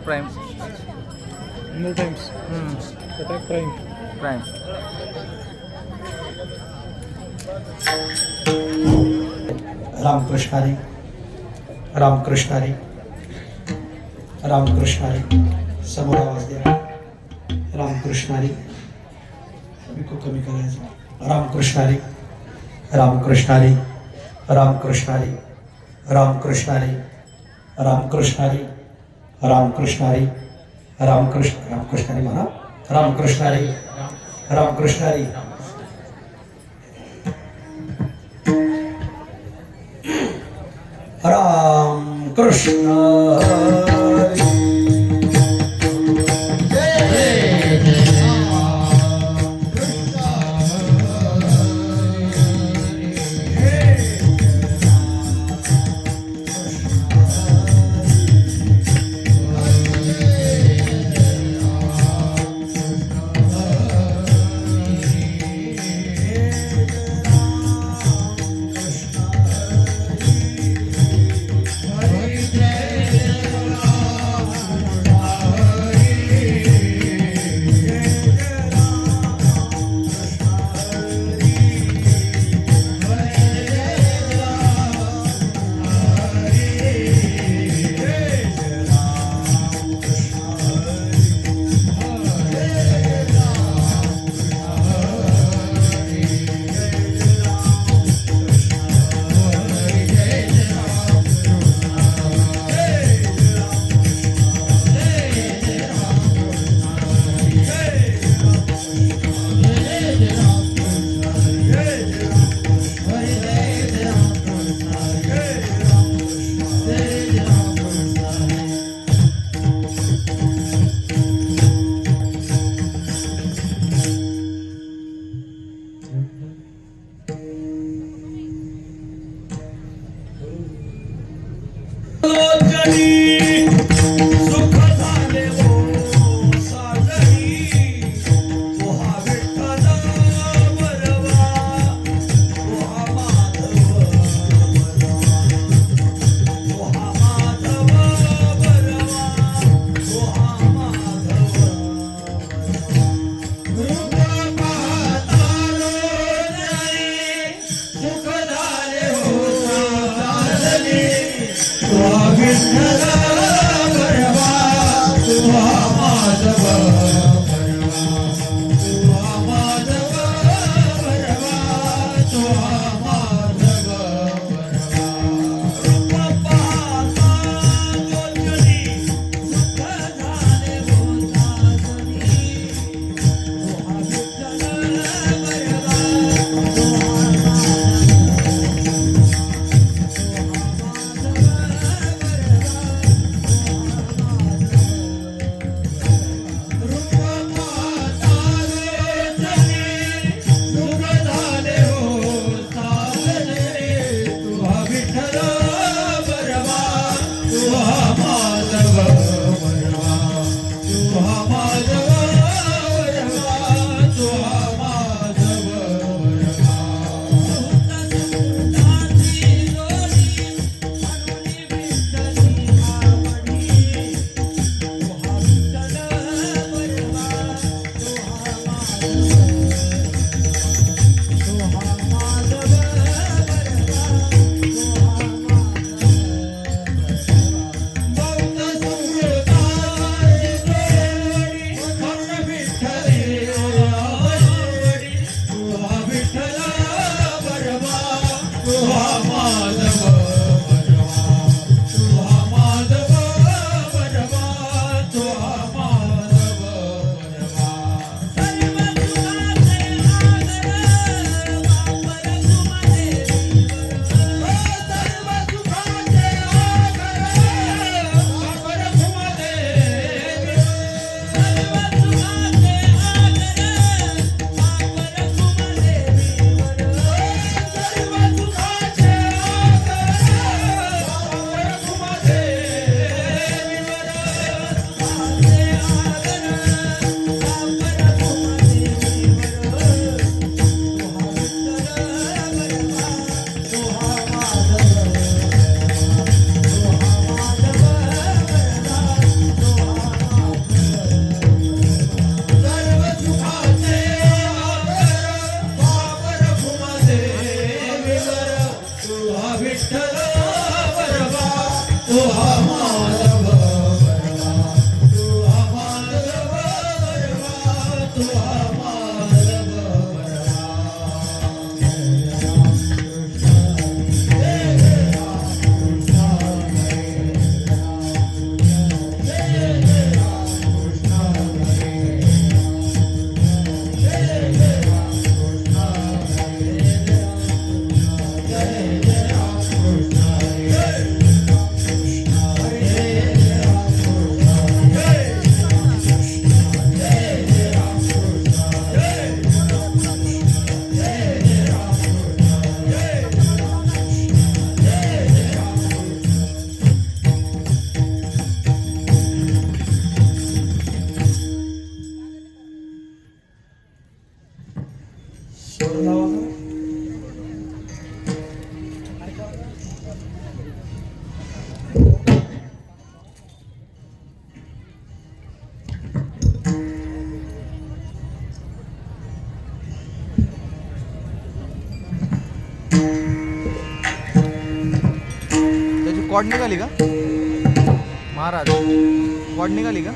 Prime no times attack prime prime Ramkrishna Hari Ramkrishna Hari Ramkrishna Hari समोर आवाज द्या रामकृष्ण हरी को कमी करायचं रामकृष्ण हरी रामकृष्ण हरी रामकृष्ण हरी रामकृष्ण हरी रामकृष्ण हरी रामकृष्ण हरी रामकृष्ण हरी म्हणा रामकृष्ण हरी रामकृष्ण हरी रामकृष्ण हरी तू आम्हाला बरवा, तू आम्हाला बरवा, तू आम्हाला बरवा. त्याची कॉड निघाली का महाराज? कॉड निघाली का?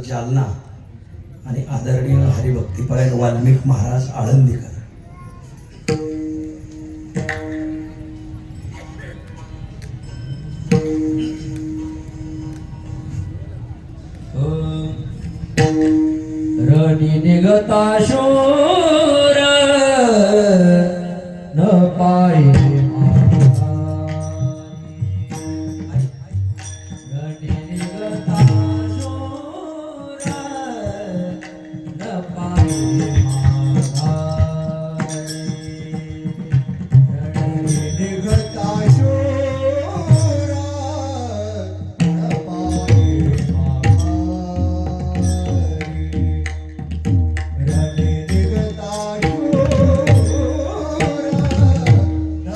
जालना आणि आदरणीय हरिभक्तीपरायण वाल्मिक महाराज आळंदीकर. रणी निघता शूर न पाये रणी निघता शूर न पाये रणी निघता शूर न पाये रणी निघता शूर न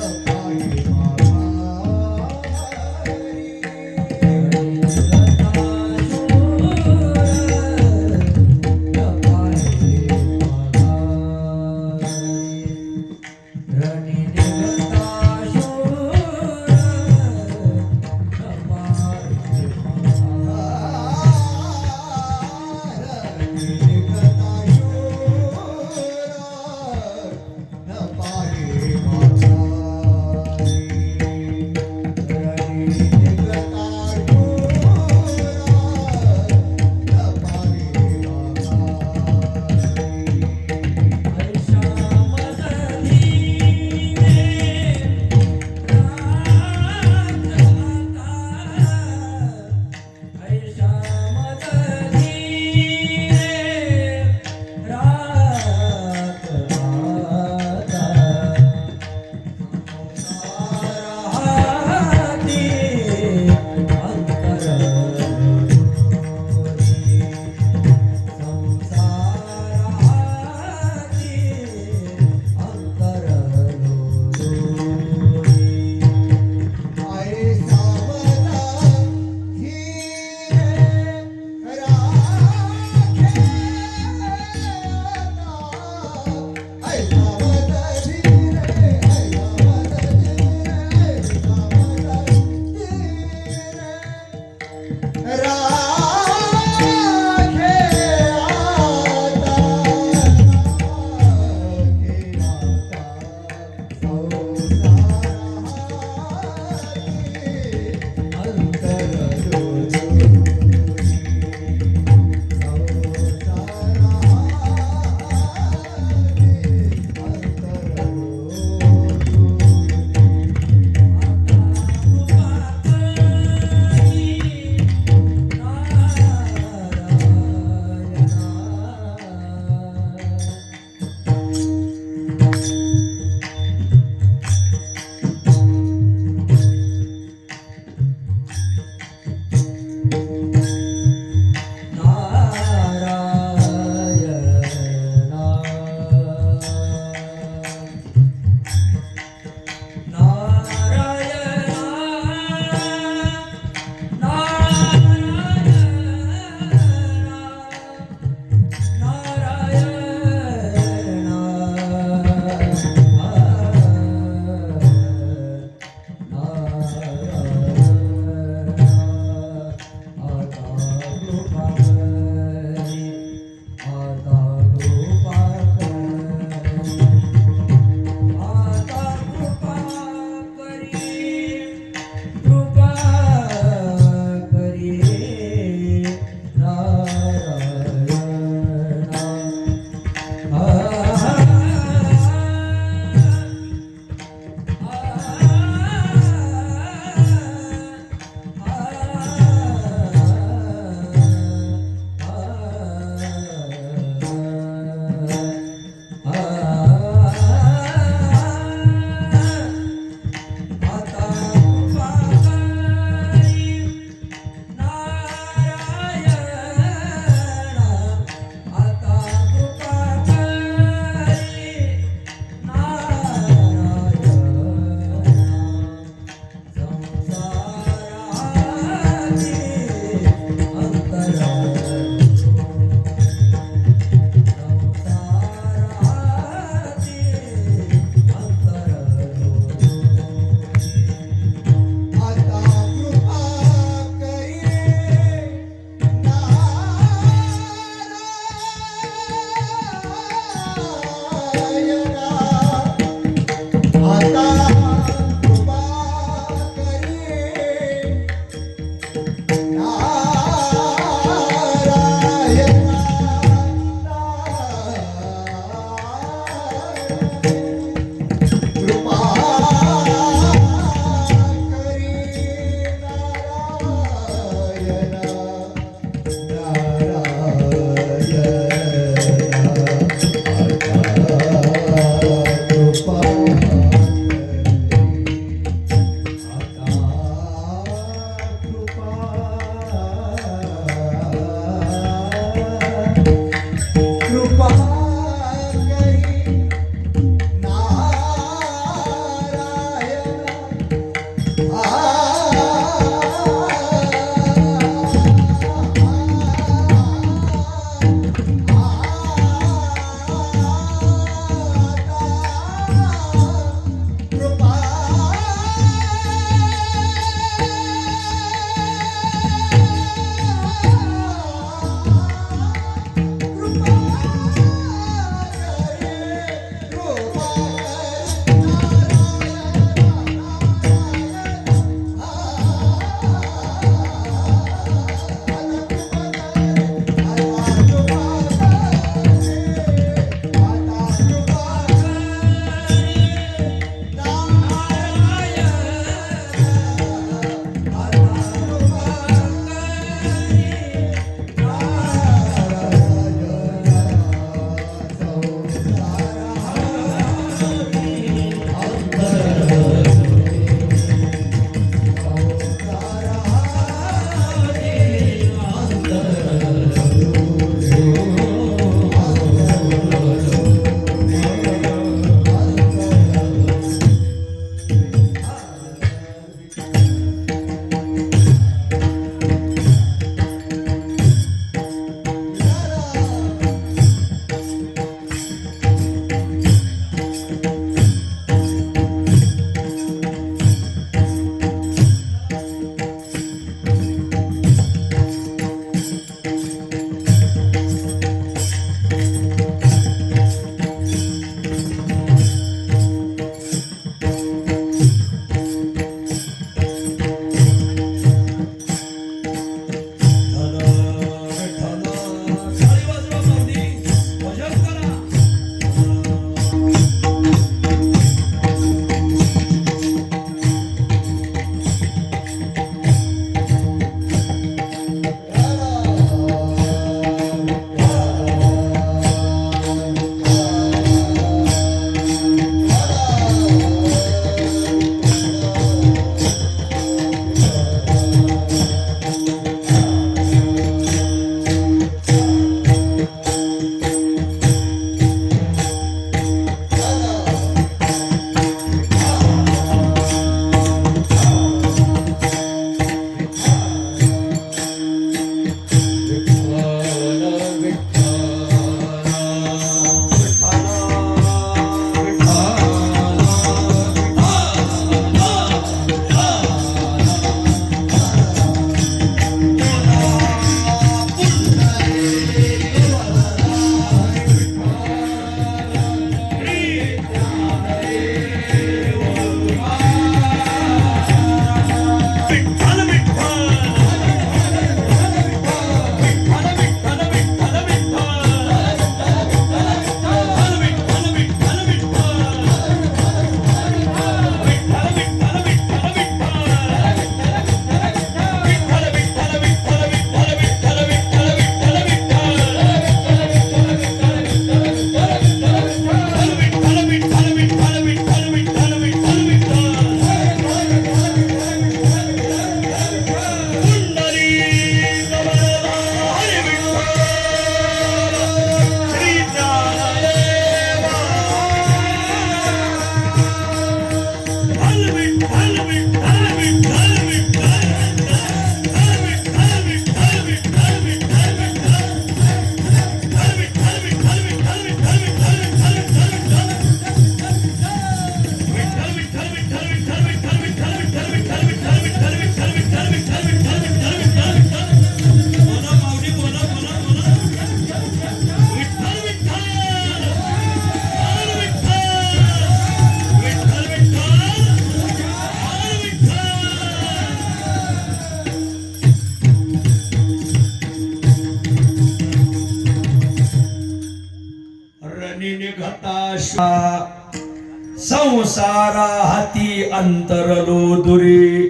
संसारा हाती अंतरलो दुरी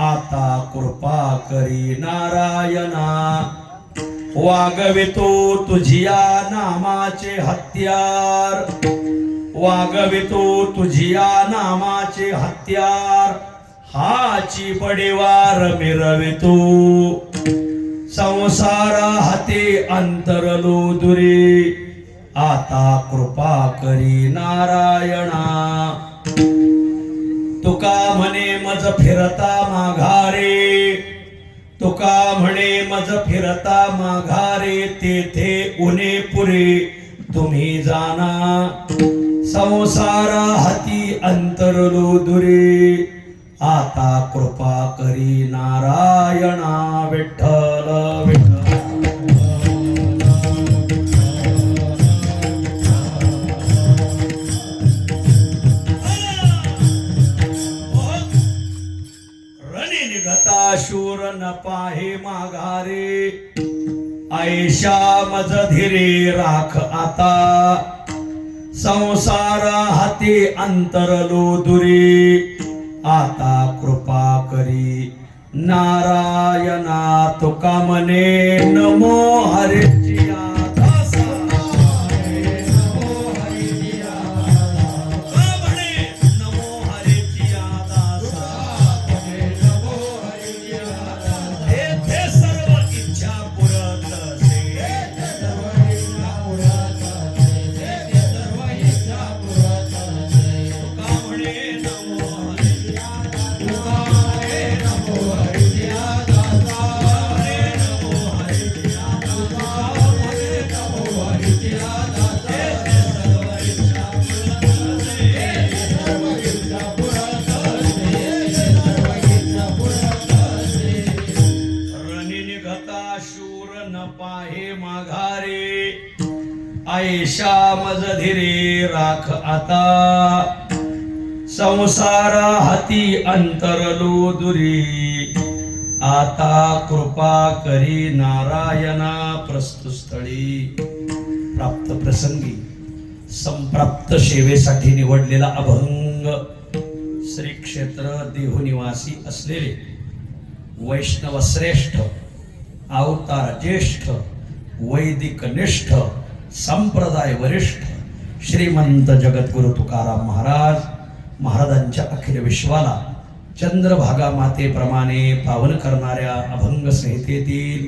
आता कृपा करी नारायणा वागवितो तुझिया नामाचे हत्यार वागवितो तुझिया नामाचे हत्यार हाची बडेवार मिरवितो संसारा हाती अंतरलो दुरी आता कृपा करी नारायणा तुका म्हणे मज फिरता माघारे तुका म्हणे मज फिरता माघारे तेथे उणे पुरे तुम्ही जाना संसारा हाती अंतरलो दुरे आता कृपा करी नारायणा विठ्ठल विठ्ठल न पाहे माघारे ऐशा मज धीरे राख आता संसार हाती अंतरलो दुरी आता कृपा करी नारायणा तुका मने नमो हरेचिया दासा नमो हरेचिया नमो हरेचिया दासा नमो हरेचिया येथे सर्व इच्छा पुरत तुका म्हणे नमो रणी निघता शूर न पाहे माघारे ऐशा मज धीरे राख आता संसार हाती अंतरलो दुरी आता कृपा करी नारायणा प्रस्तुस्थळी प्राप्त प्रसंगी संप्राप्त सेवेसाठी निवडलेला अभंग श्री क्षेत्र देहू निवासी असलेले वैष्णव श्रेष्ठ अवतार ज्येष्ठ वैदिक निष्ठ संप्रदाय वरिष्ठ श्रीमंत जगद्गुरु तुकाराम महाराजांच्या अखिल विश्वाला चंद्रभागा मातेप्रमाणे पावन करणाऱ्या अभंग संहितेतील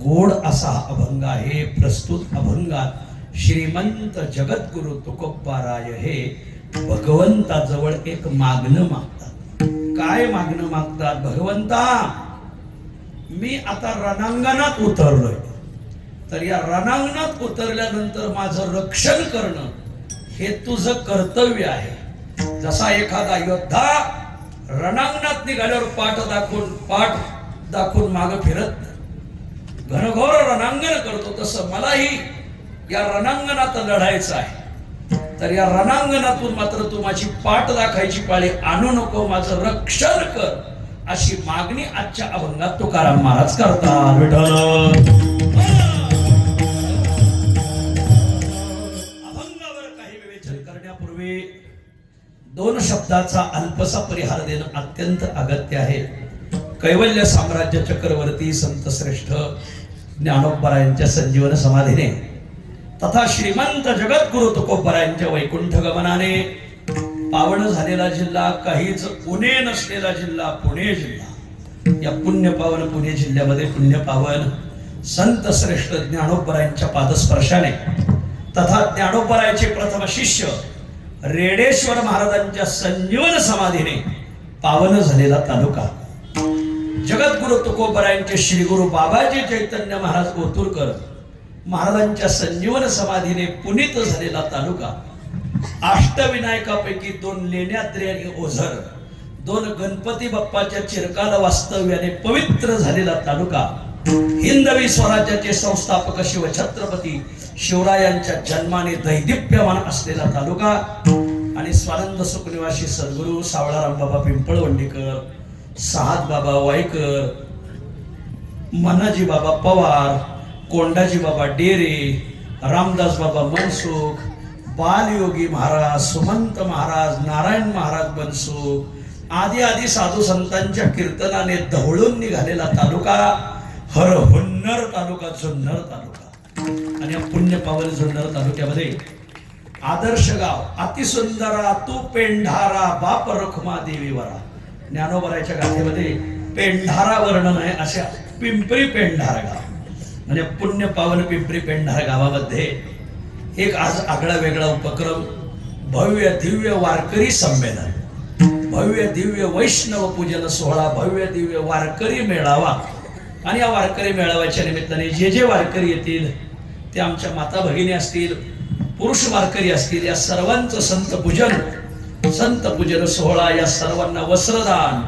गोड असा अभंग आहे. प्रस्तुत अभंगात श्रीमंत जगद्गुरु तुकोबाराय हे भगवंताजवळ एक मागणं मागतात. काय मागणं मागतात? भगवंता, मी आता रणांगणात उतरलोय, तर या रणांगणात उतरल्यानंतर माझं रक्षण करणं हे तुझं कर्तव्य आहे. जसा एखादा योद्धा रणांगणात निघाल्यावर पाठ दाखवून मागं फिरत नाही, घनघोर रणांगण करतो, तसं मलाही या रणांगणात लढायचं आहे. तर या रणांगणातून मात्र तू माझी पाठ दाखायची पाळी आणू नको, माझं रक्षण कर, अशी मागणी आजच्या अभंगात तुकाराम महाराज करतात. विठ्ठल अभंगावर काही विवेचन करण्यापूर्वी दोन शब्दाचा अल्पसा परिहार देणं अत्यंत अगत्य आहे. कैवल्य साम्राज्य चक्रवर्ती संत श्रेष्ठ ज्ञानोबारायांच्या संजीवन समाधीने तथा श्रीमंत जगद्गुरु तुकोबारायांच्या वैकुंठ गमनाने पावन झालेला जिल्हा, काहीच पुणे नसलेला जिल्हा पुणे जिल्हा, या पुण्य पावन पुणे जिल्ह्यामध्ये पुण्य पावन संत श्रेष्ठ ज्ञानोबारायांच्या पादस्पर्शाने तथा ज्ञानोबारायांचे प्रथम शिष्य रेडेश्वर महाराजांच्या संजीवन समाधीने पावन झालेला तालुका, जगद्गुरु तुकोबारायांचे श्रीगुरु बाबाजी चैतन्य महाराज ओतूरकर महाराजांच्या संजीवन समाधीने पुनीत झालेला तालुका, अष्टविनायकापैकी 2 लेण्याद्री आणि ओझर, 2 गणपती बाप्पाच्या चिरकाल वास्तव्याने पवित्र झालेला तालुका, हिंदवी स्वराज्याचे संस्थापक शिवछत्रपती शिवरायांच्या जन्माने दैदिप्यमान असलेला तालुका आणि स्वानंद सुखनिवासी सद्गुरू सावळाराम बाबा पिंपळवंडीकर, सहाद बाबा वाईकर, मनाजी बाबा पवार, कोंडाजी बाबा डेरे, रामदास बाबा मनसुख, बालयोगी महाराज, सुमंत महाराज, नारायण महाराज बनसुख आदी साधू संतांच्या कीर्तनाने दहळून निघालेला तालुका, हरहुन्नर तालुका, जुन्नर तालुका. आणि या पुण्य पावन जुन्नर तालुक्यामध्ये आदर्श गाव, अतिसुंदरा तू पेंढारा बाप रखमा देवीवरा, ज्ञानोबाराच्या गाथेमध्ये पेंढारा वर्णन आहे. अशा पिंपरी पेंढारा गाव म्हणजे पुण्य पावन पिंपरी पेंढारा गावामध्ये एक आज आगळा वेगळा उपक्रम, भव्य दिव्य वारकरी संमेलन, भव्य दिव्य वैष्णव पूजन सोहळा, भव्य दिव्य वारकरी मेळावा. आणि या वारकरी मेळाव्याच्या निमित्ताने जे जे वारकरी येतील ते आमच्या माता भगिनी असतील, पुरुष वारकरी असतील, या सर्वांचं संत पूजन सोहळा, या सर्वांना वस्त्रदान,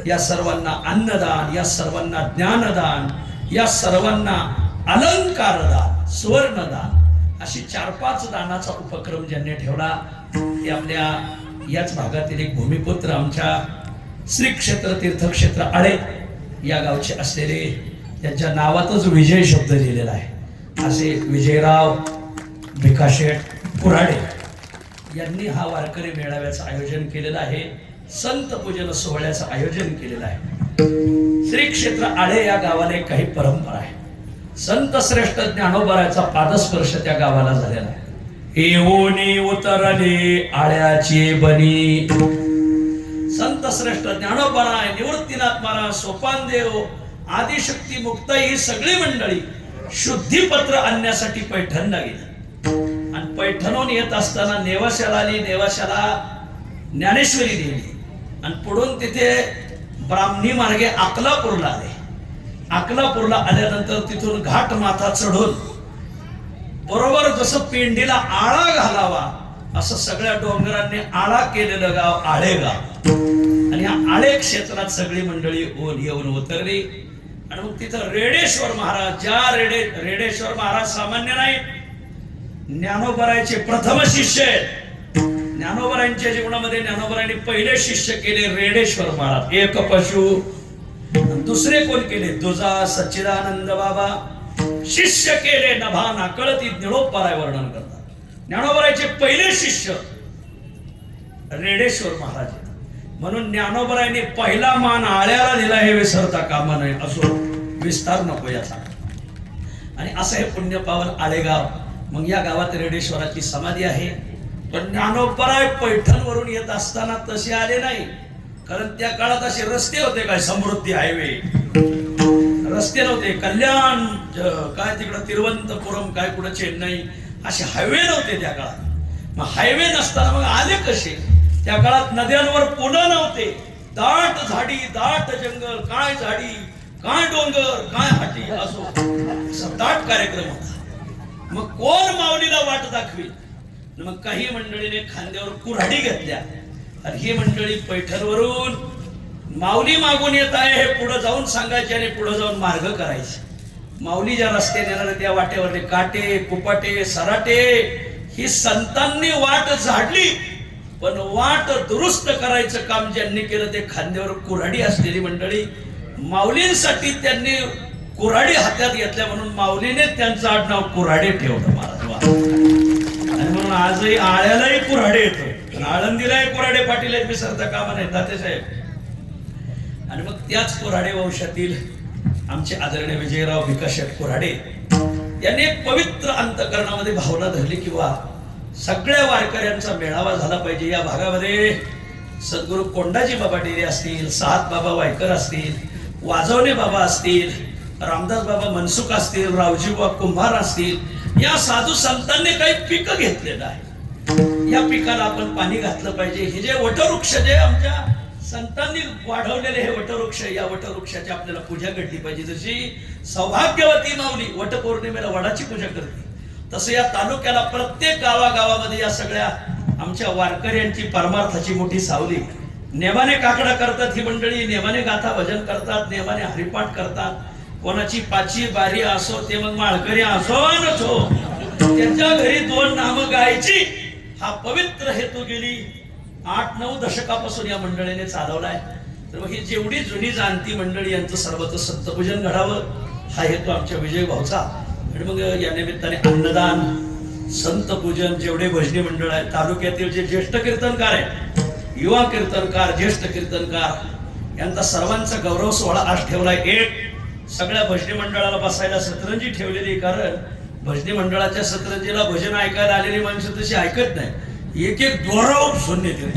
या सर्वांना अन्नदान, या सर्वांना ज्ञानदान, या सर्वांना अलंकारदान, सुवर्णदान, अशी 4-5 दानाचा उपक्रम ज्यांनी ठेवला ते आपल्या याच भागातील एक भूमिपुत्र आमच्या श्री क्षेत्र तीर्थक्षेत्र आळे या गावचे असलेले, त्यांच्या नावातच विजय शब्द लिहिलेला आहे, असे विजयराव भिकाशेठ कुऱ्हाडे यांनी हा वारकरी मेळाव्याचं आयोजन केलेलं आहे. संत पूजन सोहळ्याचं आयोजन केलेलं आहे. श्री क्षेत्र आळे या गावाला एक काही परंपरा आहे. संत श्रेष्ठ ज्ञानोबाराचा पादस्पर्श त्या गावाला झालेला आहे. येऊनी उतरले आळ्याची बनी. संत श्रेष्ठ ज्ञानोबाराय, निवृत्तीनाथ महाराज, सोपानदेव, आदिशक्ती मुक्ताई ही सगळी मंडळी शुद्धीपत्र आणण्यासाठी पैठणला गेली. आणि पैठणहून येत असताना नेवाशाला आली. नेवाशाला ज्ञानेश्वरी गेली आणि पुढून तिथे ब्राह्मणी मार्गे अकलापूरला आले. अकलापूरला आल्यानंतर तिथून घाट माथा चढून बरोबर जसं पिंडीला आळा घालावा असं सगळ्या डोंगरांनी आळा केलेलं गाव आळेगाव. आणि या आळे क्षेत्रात सगळी मंडळी येऊन उतरली. आणि मग तिथं रेडेश्वर महाराज, ज्या रेडेश्वर महाराज सामान्य नाही, ज्ञानोबरायचे प्रथम शिष्य आहेत. ज्ञानोबरायांच्या जीवनामध्ये ज्ञानोबरायांनी पहिले शिष्य केले रेडेश्वर महाराज, एक पशु. दुसरे कोण केले? दुजा सच्चिदानंद बाबा. शिष्य केले नभा नाकळती निळोपाराय वर्णन करतात. ज्ञानोबरायचे पहिले शिष्य रेडेश्वर महाराज. म्हणून ज्ञानोबरायांनी पहिला मान आळ्याला दिला हे विसरता कामा नये. असो, विस्तार नको याचा. आणि असं हे पुण्यपावन आळेगाव. मग या गावात रेडेश्वराची समाधी आहे. पण ज्ञानोबराय पैठणवरून येत असताना तसे आले नाही, कारण त्या काळात असे रस्ते होते काय, समृद्धी हायवे रस्ते नव्हते. कल्याण काय तिकडं तिरुवनंतपुरम काय कुठं चेन्नई असे हायवे नव्हते त्या काळात. मग हायवे नसताना मग आले कसे? त्या काळात नद्यांवर पुलं नव्हते. दाट झाडी, दाट जंगल, काय झाडी, काय डोंगर, काय हाटी, असो दाट कार्यक्रम होता. मग कोण माऊलीला वाट दाखवी? मग काही मंडळीने खांद्यावर कुऱ्हाडी घेतल्या आणि ही मंडळी पैठणवरून माऊली मागून येत आहे हे पुढे जाऊन सांगायचे आणि पुढे जाऊन मार्ग करायचे. माऊली ज्या रस्त्याने येणार त्या वाटेवरले काटे, कुपाटे, सराटे ही संतांनी वाट झाडली. पण वाट दुरुस्त करायचं काम ज्यांनी केलं ते खांद्यावर कुऱ्हाडी असलेली मंडळी. माऊलींसाठी त्यांनी कुऱ्हाडी हातात घेतल्या म्हणून माऊलीने त्यांचं आडनाव कुऱ्हाडे ठेवलं महाराज. आणि म्हणून आजही आळ्यालाही कुऱ्हाडे येतो, आळंदीलाही कुऱ्हाडे पाटील आहेत, विसरता कामा नाही तात्यासाहेब. आणि मग त्याच कुऱ्हाडे वंशातील आमचे आदरणीय विजयराव भिकाशेठ कुऱ्हाडे यांनी एक पवित्र अंतकरणामध्ये भावना धरली किंवा सगळ्या वारकऱ्यांचा मेळावा झाला पाहिजे. या भागामध्ये सद्गुरू कोंडाजी बाबा डेरे असतील, सात बाबा वायकर असतील, वाजवणे बाबा असतील, रामदास बाबा मनसुख असतील, रावजी बाबा कुंभार असतील, या साधू संतांनी काही पिकं घेतलेलं आहे. या पिकाला आपण पाणी घातलं पाहिजे. हे जे वटवृक्ष जे आमच्या संतांनी वाढवलेले हे वटवृक्ष, या वटवृक्षाची आपल्याला पूजा घडली पाहिजे. जशी सौभाग्यवती माऊली वटपौर्णिमेला वडाची पूजा करते, तसं या तालुक्याला प्रत्येक गावागावामध्ये या सगळ्या आमच्या वारकऱ्यांची परमार्थाची मोठी सावली. नेमाने काकडा करतात ही मंडळी, नेमाने गाथा भजन करतात, नेमाने हरिपाठ करतात. कोणाची पाची बारी असो ते मग माळकरी असो नसो, त्यांच्या घरी दोन नामं गायची हा पवित्र हेतू गेली 8-9 दशकापासून या मंडळीने चालवलाय. तर मग ही जेवढी जुनी जाणती मंडळी यांचं सर्वत्र सत्यपूजन घडावं हा हेतू आमच्या विजय भाऊचा. आणि मग या निमित्ताने अन्नदान, संत पूजन, जेवढे भजनी मंडळ आहेत तालुक्यातील जे ज्येष्ठ कीर्तनकार आहेत, युवा कीर्तनकार, ज्येष्ठ कीर्तनकार यांचा सर्वांचा गौरव सोहळा आज ठेवलाय. एक सगळ्या भजनी मंडळाला बसायला सतरंजी ठेवलेली, कारण भजनी मंडळाच्या सतरंजीला भजन ऐकायला आलेली माणसं तशी ऐकत नाही, एक एक दोरा उपसून येते.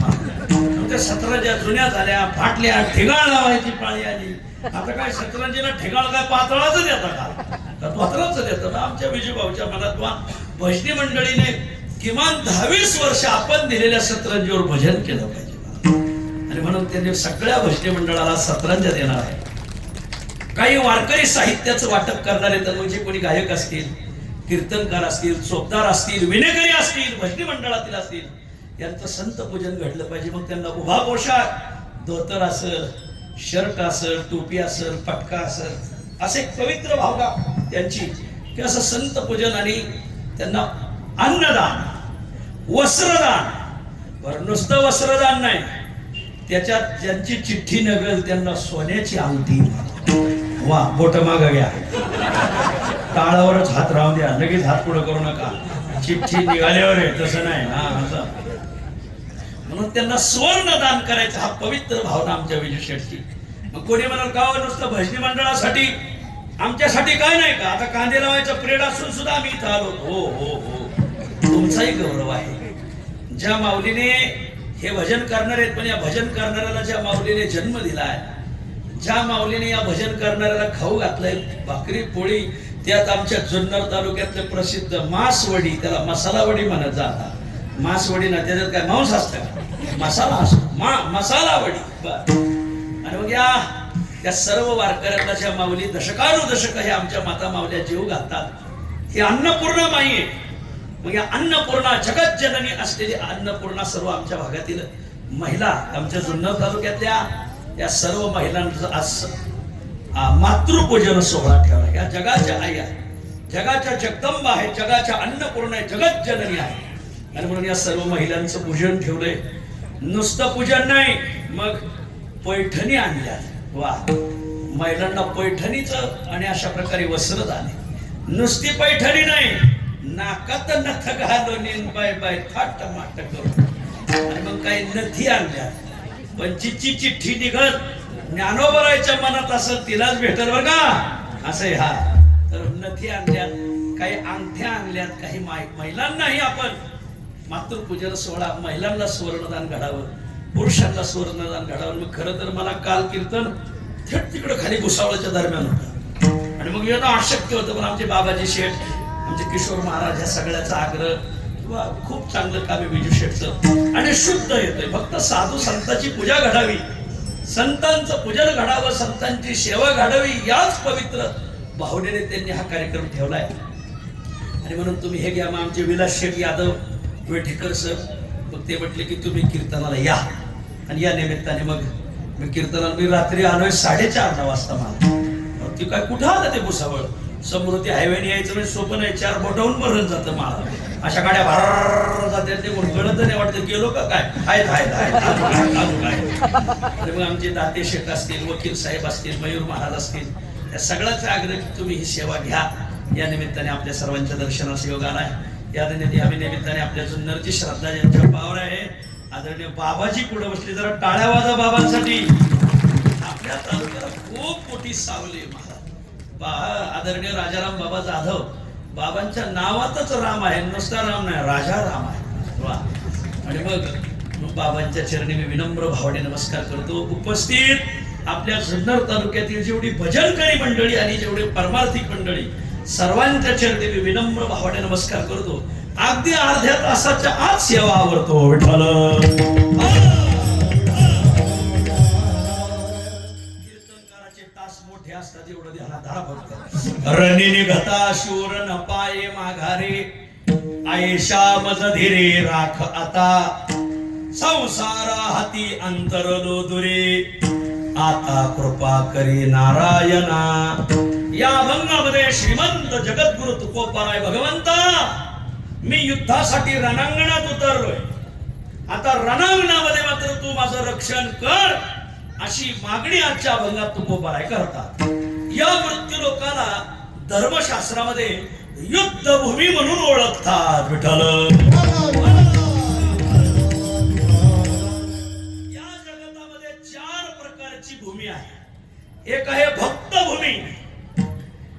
त्या सतरंज्या जुन्या झाल्या, फाटल्या, ठिगाळ लावायची पाळी आली. आता काय सतरंजीला ठिगाळ काय पातळाच देता का पातळाच देतं ना? आमच्या विजयभाऊच्या मनात भजनी मंडळीने किमान 10-20 वर्ष आपण दिलेल्या सतरंजीवर भजन केलं पाहिजे. आणि म्हणून त्यांनी सगळ्या भजनी मंडळाला सतरंज्या देणार आहे. काही वारकरी साहित्याचं वाटप करणारे तर म्हणजे कोणी गायक असतील, कीर्तनकार असतील, चोपदार असतील, विनेकरी असतील, भजनी मंडळातील असतील, यांचं संत पूजन घडलं पाहिजे. मग त्यांना उभा पोशाख, धोतर असेल, शर्ट असेल, टोपी असेल, पटका असेल, असे पवित्र भावना त्यांची की असं संत पूजन. आणि त्यांना अन्नदान, वस्त्रदान, बरं नुसतं वस्त्रदान नाही, त्याच्यात ज्यांची चिठ्ठी नगल त्यांना सोन्याची अंगठी, वा बोट माग घ्या, टाळावरच हात राहून द्या, लगेच हात पुढे करू नका, चिठ्ठी निघाल्यावर आहे तसं नाही हा असं. म्हणून त्यांना सुवर्ण दान करायचं हा पवित्र भावना आमच्या विजू शेठची. मग कोणी म्हणाल का नुसतं भजनी मंडळासाठी, आमच्यासाठी काय नाही का? आता कांदे लावायचा प्रेड असून सुद्धा आम्ही इथं आलो. हो हो हो, तुमचाही गौरव आहे. ज्या माऊलीने हे भजन करणार आहेत, पण या भजन करणाऱ्याला ज्या माऊलीने जन्म दिलाय, ज्या माऊलीने या भजन करणाऱ्याला खाऊ घातलंय भाकरी पोळी, त्यात आमच्या जुन्नर तालुक्यातले प्रसिद्ध मासवडी, त्याला मसाला वडी म्हणत जातात. मासवडी ना, त्याच्यात काय मांस असतं का? मसाला असतो, मसाला वडी. आणि मग या सर्व वारकऱ्यांना ज्या माऊली दशकानुदशक हे आमच्या माता माऊल्या जीव घालतात, ही अन्नपूर्णा माई आहे. मग या अन्नपूर्णा, जगत जननी असलेली अन्नपूर्णा सर्व आमच्या भागातील महिला, आमच्या जुन्नर तालुक्यातल्या या सर्व महिलांचं आज मातृपूजन सोहळा ठेवला. या जगाच्या आई आहे, जगाच्या जगदंबा आहे, जगाच्या अन्नपूर्णा आहे, जगत जननी आहे. आणि म्हणून या सर्व महिलांचं पूजन ठेवलंय. नुसतं पूजन नाही, मग पैठणी आणल्या. वा, महिलांना पैठणीचं आणि अशा प्रकारे वस्त्र झाले. नुसती पैठणी नाही, नाकात नथ घालून बाय बाय थाट माट करून, आणि मग काही नथी आणल्या. पंचीची चिठ्ठी निघत, ज्ञानोबरायच्या मनात असं तिलाच भेटल बरं का, असं हा. तर नथी आणल्यात, काही अंगठ्या आणल्यात, काही महिलांनाही आपण मातृपूजन सोहळा, महिलांना सुवर्णदान घडावं, पुरुषांना सुवर्णदान घडावं. मग खरं तर मला काल कीर्तन थेट तिकडं खाली भुसावळच्या दरम्यान होतं, आणि मग येणं अशक्य होतं. पण आमचे बाबाजी शेठ, आमचे किशोर महाराज, ह्या सगळ्याचा आग्रह किंवा खूप चांगलं काम आहे विजू शेठचं, आणि शुद्ध येतोय. फक्त साधू संतांची पूजा घडावी, संतांचं पूजन घडावं, संतांची सेवा घडावी, याच पवित्र भावनेने त्यांनी हा कार्यक्रम ठेवलाय. आणि म्हणून तुम्ही हे घ्या. मग आमचे विलास शेठ यादव वेठेकर सर, मग ते म्हटले की तुम्ही कीर्तनाला या. आणि या निमित्ताने मग मी कीर्तनाला, मी रात्री आलोय 4:30 वाजता. मला ती काय कुठं आलं ते भुसावळ, समृद्धी हायवेने यायचं म्हणजे सोपं नाही, 4 बोटावून मरण जातं मला. अशा गाड्या भर जातात, ते कळत नाही वाटतं गेलो का काय. आणि मग आमचे दाते शेठ असतील, वकील साहेब असतील, मयूर महाराज असतील, या सगळ्याचा आग्रह की तुम्ही ही सेवा घ्या. या निमित्ताने आपल्या सर्वांच्या दर्शनास योग आलाय. या निमित्ताने आपल्या जुन्नरची श्रद्धा ज्यांच्या पावर आहे, आदरणीय बाबाजी पुढे बसले, जरा टाळ्या वाजा बाबांसाठी. आपल्या तालुक्याला खूप मोठी सावली महाराज, आदरणीय राजाराम बाबा जाधव, बाबांच्या नावातच राम आहे, नुसता राम नाही, राजा राम आहे. वा. आणि मग बाबांच्या चरणी मी विनम्र भावने नमस्कार करतो. उपस्थित आपल्या जुन्नर तालुक्यातील जेवढी भजनकारी मंडळी आणि जेवढी परमार्थिक मंडळी, सर्वांच्या चरणी मी विनम्र भावने नमस्कार करतो. अगदी अर्ध्या तासाच्या आत सेवा आवरतो. विठ्ठल कीर्तनकाराचे तास मोठे असतात, एवढं ध्यानात धरा फक्त. रणी निघता शूर न पाये माघारे, आयशा मज धीरे राख आता, संसारा हाती अंतरलो दुरे, आता कृपा करी नारायणा. या अभंगामध्ये श्रीमंत जगद्गुरु तुकोबाराय भगवंता, मी युद्धासाठी रणांगणात उतरलोय, आता रणांगणामध्ये मात्र तू माझं रक्षण कर, अशी मागणी आजच्या अभंगात तुकोबाराय करतात. या मृत्यू लोकाला धर्मशास्त्रामध्ये युद्धभूमी म्हणून ओळखतात. विठ्ठल या जगतामध्ये 4 प्रकारची भूमी आहे. एक आहे भक्तभूमी,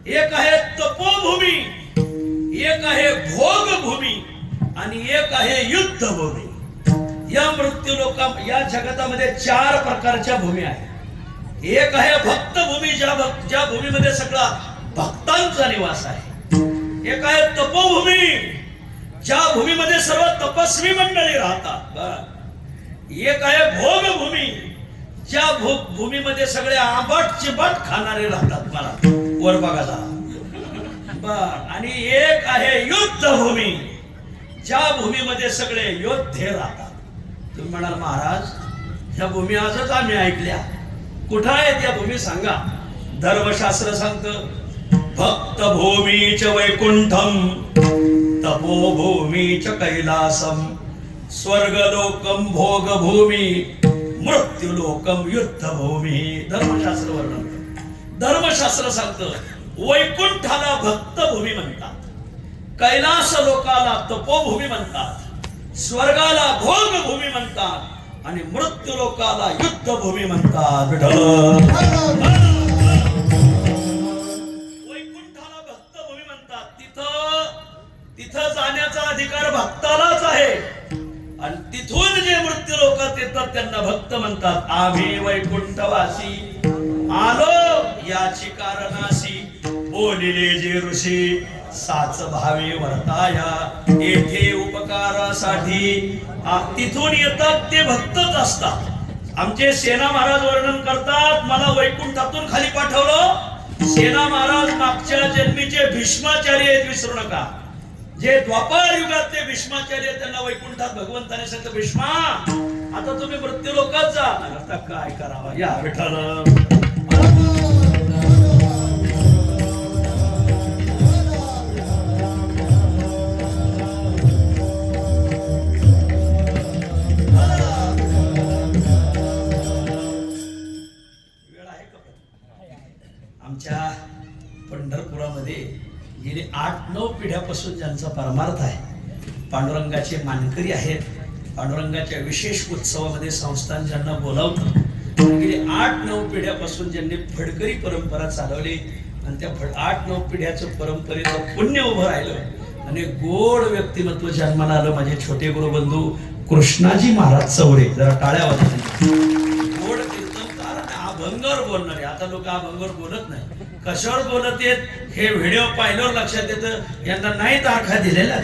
एक आहे तपोभूमी, एक आहे भोगभूमी, आणि एक आहे युद्धभूमी. या मृत्यू लोका, या जगतामध्ये 4 प्रकारच्या भूमी आहेत. एक आहे भक्तभूमी, ज्या भूमीमध्ये सगळा भक्तांचा निवास आहे. एक आहे तपोभूमी, ज्या भूमीमध्ये सर्व तपस्वी मंडळी राहतात. एक आहे भोगभूमी, ज्या भूमीमध्ये सगळे आंबट चिबट खाणारे राहतात. मला वर बघा जरा. आणि एक आहे युद्धभूमी, ज्या भूमीमध्ये सगळे योद्धे राहतात. तुम्ही म्हणाल महाराज, ह्या भूमी आजच आम्ही ऐकल्या, कुठं आहेत या भूमी सांगा. धर्मशास्त्र सांगतं, भक्त भूमीच वैकुंठम, तपोभूमीच कैलासम, स्वर्गलोकम भोगभूमी, मृत्यूलोकम युद्धभूमी. धर्मशास्त्र वर्णन. धर्मशास्त्र सांगतं वैकुंठाला भक्तभूमी म्हणतात, कैलास लोकाला तपोभूमी म्हणतात, स्वर्गाला भोगभूमी म्हणतात आणि मृत्यू लोकाला युद्धभूमी म्हणतात. विठ्ठल वैकुंठाला भक्तभूमी म्हणतात. तिथं जाण्याचा अधिकार भक्तालाच आहे आणि तिथून जे मृत्यू लोकात येतात त्यांना भक्त म्हणतात. आम्ही वैकुंठवासी आलो याची कारणासी, बोलिले जे ऋषी साच भावे वर्ताया, येथे उपकारासाठी तिथून येतात ते भक्तच असतात. आमचे सेना महाराज वर्णन करतात, मला वैकुंठातून खाली पाठवलं. सेना महाराज मागच्या जन्मीचे भीष्माचार्य आहेत, विसरू नका. जे द्वापार युगातले भीष्माचार्य, त्यांना वैकुंठात भगवंताने सांगितलं भीष्मा आता तुम्ही मृत्यू लोकात जा. आता काय करावा, या विठ्ठल. आमच्या पंढरपुरामध्ये गेली 8-9 पिढ्यापासून ज्यांचा परमार्थ आहे, पांडुरंगाचे मानकरी आहेत, पांडुरंगाच्या विशेष उत्सवामध्ये संस्थान ज्यांना बोलावतं, गेली 8-9 पिढ्यापासून ज्यांनी फडकरी परंपरा चालवली आणि त्या 8-9 पिढ्याचं परंपरेचं पुण्य उभं राहिलं आणि गोड व्यक्तिमत्व जन्माला आलं. माझे छोटे गुरुबंधू कृष्णाजी महाराज चौरे, जरा टाळ्या वाजवतात. गोड कीर्तनकार आणि अभंगावर बोलणारे. आता लोक अभंगावर बोलत नाही, कशावर बोलत येत हे व्हिडिओ पाहिल्यावर लक्षात येतं, यांना नाही तारखा दिलेल्या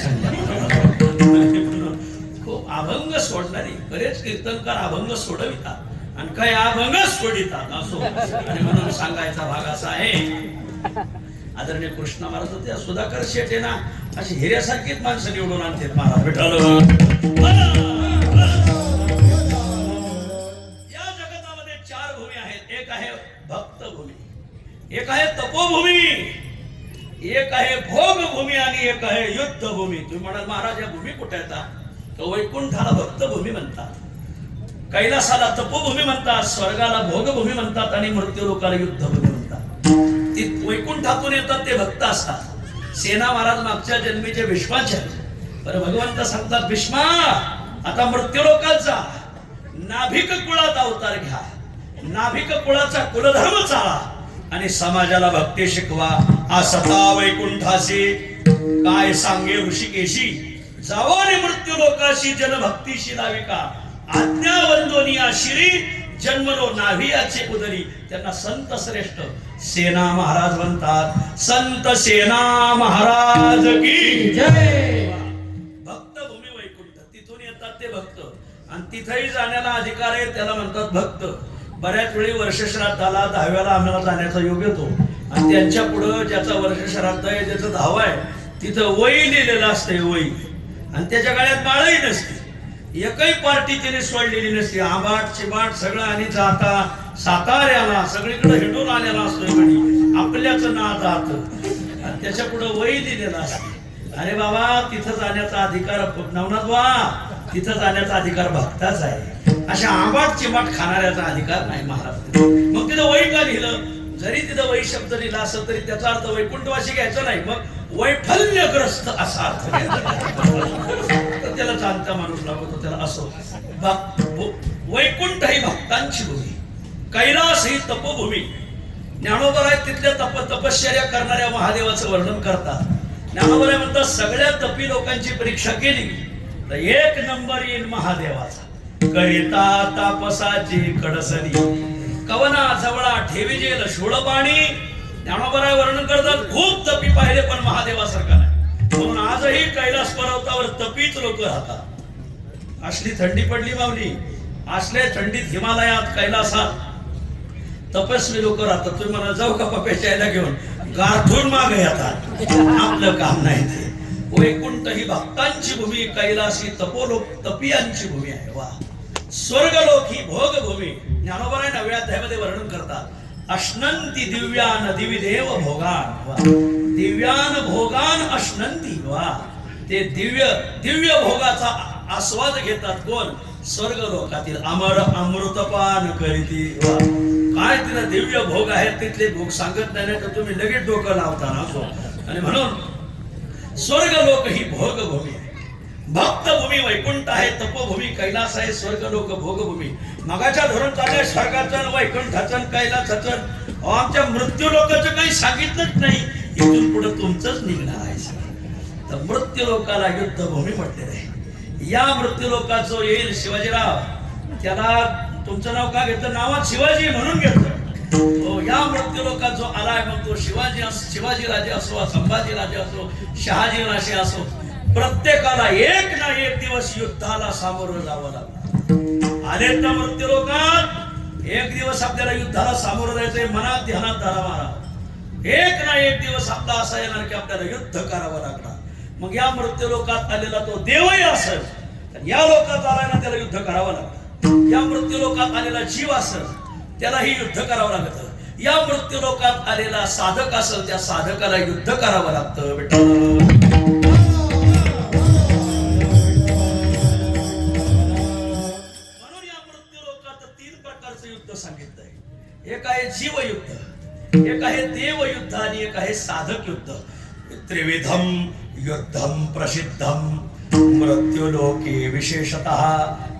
खूप अभंग सोडणारी. बरेच कीर्तनकार अभंग सोडवितात आणि काही अभंग सोडितात असो. आणि म्हणून सांगायचा भाग असा आहे, आदरणीय कृष्ण महाराज होते, सुधाकर शेठ आहे ना, अशी हिऱ्यासारखीच माणसं निवडून आणतात महाराज. विठ्ठल या जगतामध्ये 4 भूमी आहेत. एक आहे भक्तभूमी, एक आहे तपोभूमी, एक आहे भोगभूमी आणि एक आहे युद्धभूमी. तुम्ही म्हणाल महाराज या भूमी कुठे येतात? तर वैकुंठाला भक्तभूमी म्हणतात, कैलासाला तपोभूमी म्हणतात, स्वर्गाला भोगभूमी म्हणतात आणि मृत्यू लोकाला युद्धभूमी म्हणतात. ती वैकुंठातून येतात ते भक्त असतात. सेना महाराज मागच्या जन्मीचे भीष्माचार्य. बरं भगवंत सांगतात भीष्मा आता मृत्यू लोकात जा, नाभिक कुळात अवतार घ्या, नाभिक कुळाचा कुलधर्म चाला आणि समाजाला भक्ती शिकवा. असता वैकुंठासी काय सांगे ऋषिकेशी, जावा आणि मृत्यू लोकाशी जनभक्तीशी लाविका. आज्ञा वंदोनिया शिरी जन्मलो नाभियाचे उदरी. त्यांना संत श्रेष्ठ सेना महाराज म्हणतात. संत सेना महाराज की जय. भक्तभूमी वैकुंठ, तिथून येतात ते भक्त आणि तिथेही जाण्याला अधिकार आहे, त्याला म्हणतात भक्त. बऱ्याच वेळी वर्षश्राद्धाला 10व्याला आम्हाला जाण्याचा योग येतो आणि त्यांच्या पुढं ज्याचा वर्षश्राद्ध आहे, ज्याचं 10वा आहे, तिथं वही लिहिलेलं असते, वही, आणि त्याच्या गळ्यात माळही नसते. एकही पार्टी त्याने सोडलेली नसते. आंबाट चिबाट सगळं आणि जाता साताऱ्याला सगळीकडे हिंडून आलेला असतोय म्हणे, आपल्याच ना जात आणि त्याच्या पुढे वही लिहिलेला असते. अरे बाबा तिथं जाण्याचा अधिकार नवनाथ वा, तिथं जाण्याचा अधिकार भक्ताच आहे. अशा आंबाट चिबाट खाणाऱ्याचा अधिकार नाही महाराज. मग तिथं वही का लिहिलं? जरी तिथं वही शब्द लिहिला असं तरी त्याचा अर्थ वैकुंठवासी घ्यायचा नाही, मग वैफल्यग्रस्त असा अर्थ तर त्याला जाणता माणूस लागतो त्याला. असो वैकुंठ ही भक्तांची भूमी, कैलास ही तपोभूमी. ज्ञानोबा आहे तिथल्या तपश्चर्या करणाऱ्या महादेवाचं वर्णन करतात. ज्ञानोबा म्हणतात सगळ्या तपी लोकांची परीक्षा केली तर 1 नंबर येईल महादेवाचा. करिता तापसाची कडसरी कवना जवळा ठेवी जेल शोळपाणी. ज्ञानोबा वर्णन करतात खूप तपी पाहिले पण महादेवासारखा नाही. म्हणून आजही कैलास पर्वतावर तपीच लोक राहतात. असली थंडी पडली मावली, असल्या थंडीत हिमालयात कैलासात तपस्वी लोक राहतात. तुम्ही मला जाऊ का पप्याच्या यायला घेऊन, गारठून मागे येतात, आपलं काम नाही ते. वैकुंठ ही भक्तांची भूमी, कैलासी तपोलोक तपियांची भूमी आहे. वा. स्वर्गलोक ही भोगभूमी. ज्ञानोबा 9व्या अध्यायामध्ये वर्णन करतात. अश्नंती दिव्यान दिविदेव भोगान. वा. दिव्यान भोगान अश्नंती. वा. ते दिव्य भोगाचा आस्वाद घेतात कोण? स्वर्ग लोकातील अमर अमृतपान करीती. वा. काय तिला दिव्य भोग आहेत, तिथले भोग सांगत नाही तर तुम्ही लगेच डोकं लावता ना असो. आणि म्हणून स्वर्ग लोक ही भोगभूमी आहे, भक्तभूमी वैकुंठ आहे, तपोभूमी कैलास आहे, स्वर्ग लोक भोगभूमी. मगाच्या धरून चालले स्वर्गाचं वैकुंठाचं कैलासाचं. आमच्या मृत्यू लोकांचं काही सांगितलंच नाही. इथून पुढे तुमचंच निघणार आहे. तर मृत्यू लोकाला युद्धभूमी म्हटलेलं आहे. या मृत्यू लोकाचं येईल शिवाजीराव, त्याला तुमचं नाव का घेतलं? नावात शिवाजी म्हणून घेतलं. हो, या मृत्यू लोकात जो आलाय मग तो शिवाजी राजे असो, संभाजी राजे असो, शहाजी राजे असो, प्रत्येकाला एक ना एक दिवस युद्धाला सामोरं जावं लागतं. आलेत ना मृत्यू लोकात, एक दिवस आपल्याला युद्धाला सामोरं जायचंय. मनात ध्यानात धरा मारा, एक ना एक दिवस आपला असा येणार की आपल्याला युद्ध करावं लागणार. मग या मृत्यू लोकात आलेला तो देवही असेल, या लोकात आलाय ना त्याला युद्ध करावं लागतं. या मृत्यू लोकात आलेला जीव असेल त्यालाही युद्ध करावं लागतं. या मृत्यू लोकात आलेला साधक असेल त्या साधकाला युद्ध करावं लागतं. म्हणून या मृत्यू लोकात 3 प्रकारचं युद्ध सांगितलंय. एक आहे जीवयुद्ध, एक आहे देवयुद्ध आणि एक आहे साधक युद्ध. त्रिविधम युद्धम प्रसिद्धम मृत्यू लोके विशेषतः.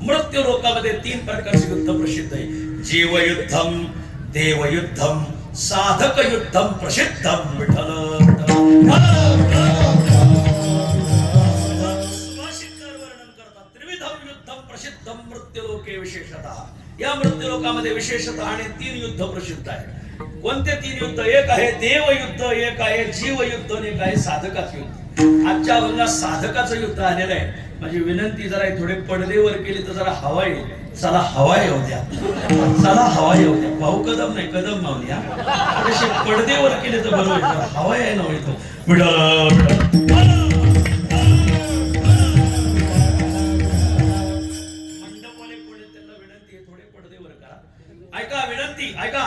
मृत्यू लोकामध्ये 3 प्रकारचे युद्ध प्रसिद्ध आहे. जीवयुद्धम, देवयुद्धम, साधक युद्धम प्रसिद्धम. विठ्ठल वर्णन करतात. त्रिविधम युद्धम प्रसिद्धम मृत्यू लोके विशेषतः. या मृत्यू लोकामध्ये विशेषतः आणि 3 युद्ध प्रसिद्ध आहे. कोणते 3 युद्ध? एक आहे देवयुद्ध, एक आहे जीवयुद्ध आणि एक आहे साधकाचं युद्ध. आजच्या अभंगात साधकाचं युद्ध आलेलं आहे. माझी विनंती जरा थोडे पडदेवर केली तर जरा हवा येईल. चला हवा येऊ द्या, चला हवा येऊ द्या. भाऊ कदम नाही, कदम मावली. थोडेसे पडदेवर केले तर बरोबर हवा आहे ना येतो. मंडपवाले कोणी त्यांना विनंती आहे, थोडे पडदेवर करा. ऐका विनंती, ऐका.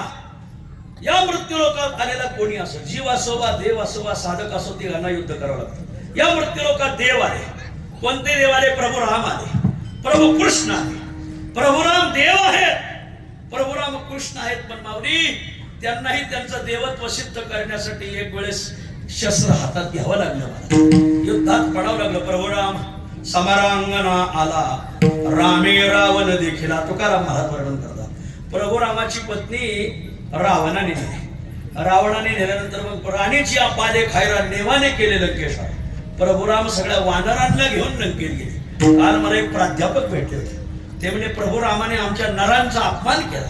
या मृत्यू लोकात आलेला कोणी असो, जीव असो वा देव असो वा साधक असो, ते यांना युद्ध करावं लागतं. या मृत्यू लोकात देव आले. कोणते देव आले? प्रभू राम आले, प्रभू कृष्ण आले. प्रभू राम देव आहेत, प्रभू राम कृष्ण आहेत. पण माऊली त्यांनाही त्यांचं देवत्व सिद्ध करण्यासाठी एक वेळेस शस्त्र हातात घ्यावं लागलं, मला युद्धात पडावं लागलं. प्रभू राम समरांगणा आला, रामे रावण देखील. तुकाराम महाराज वर्णन करतात. प्रभू रामाची पत्नी रावणाने नेली. रावणाने नेल्यानंतर मग राणीची पाले खायला नेवाने केले लंकेश. प्रभुराम सगळ्या वानरांना घेऊन लंकेत गेले. काल मला एक प्राध्यापक भेटले होते. ते म्हणजे प्रभू रामाने आमच्या नरांचा अपमान केला.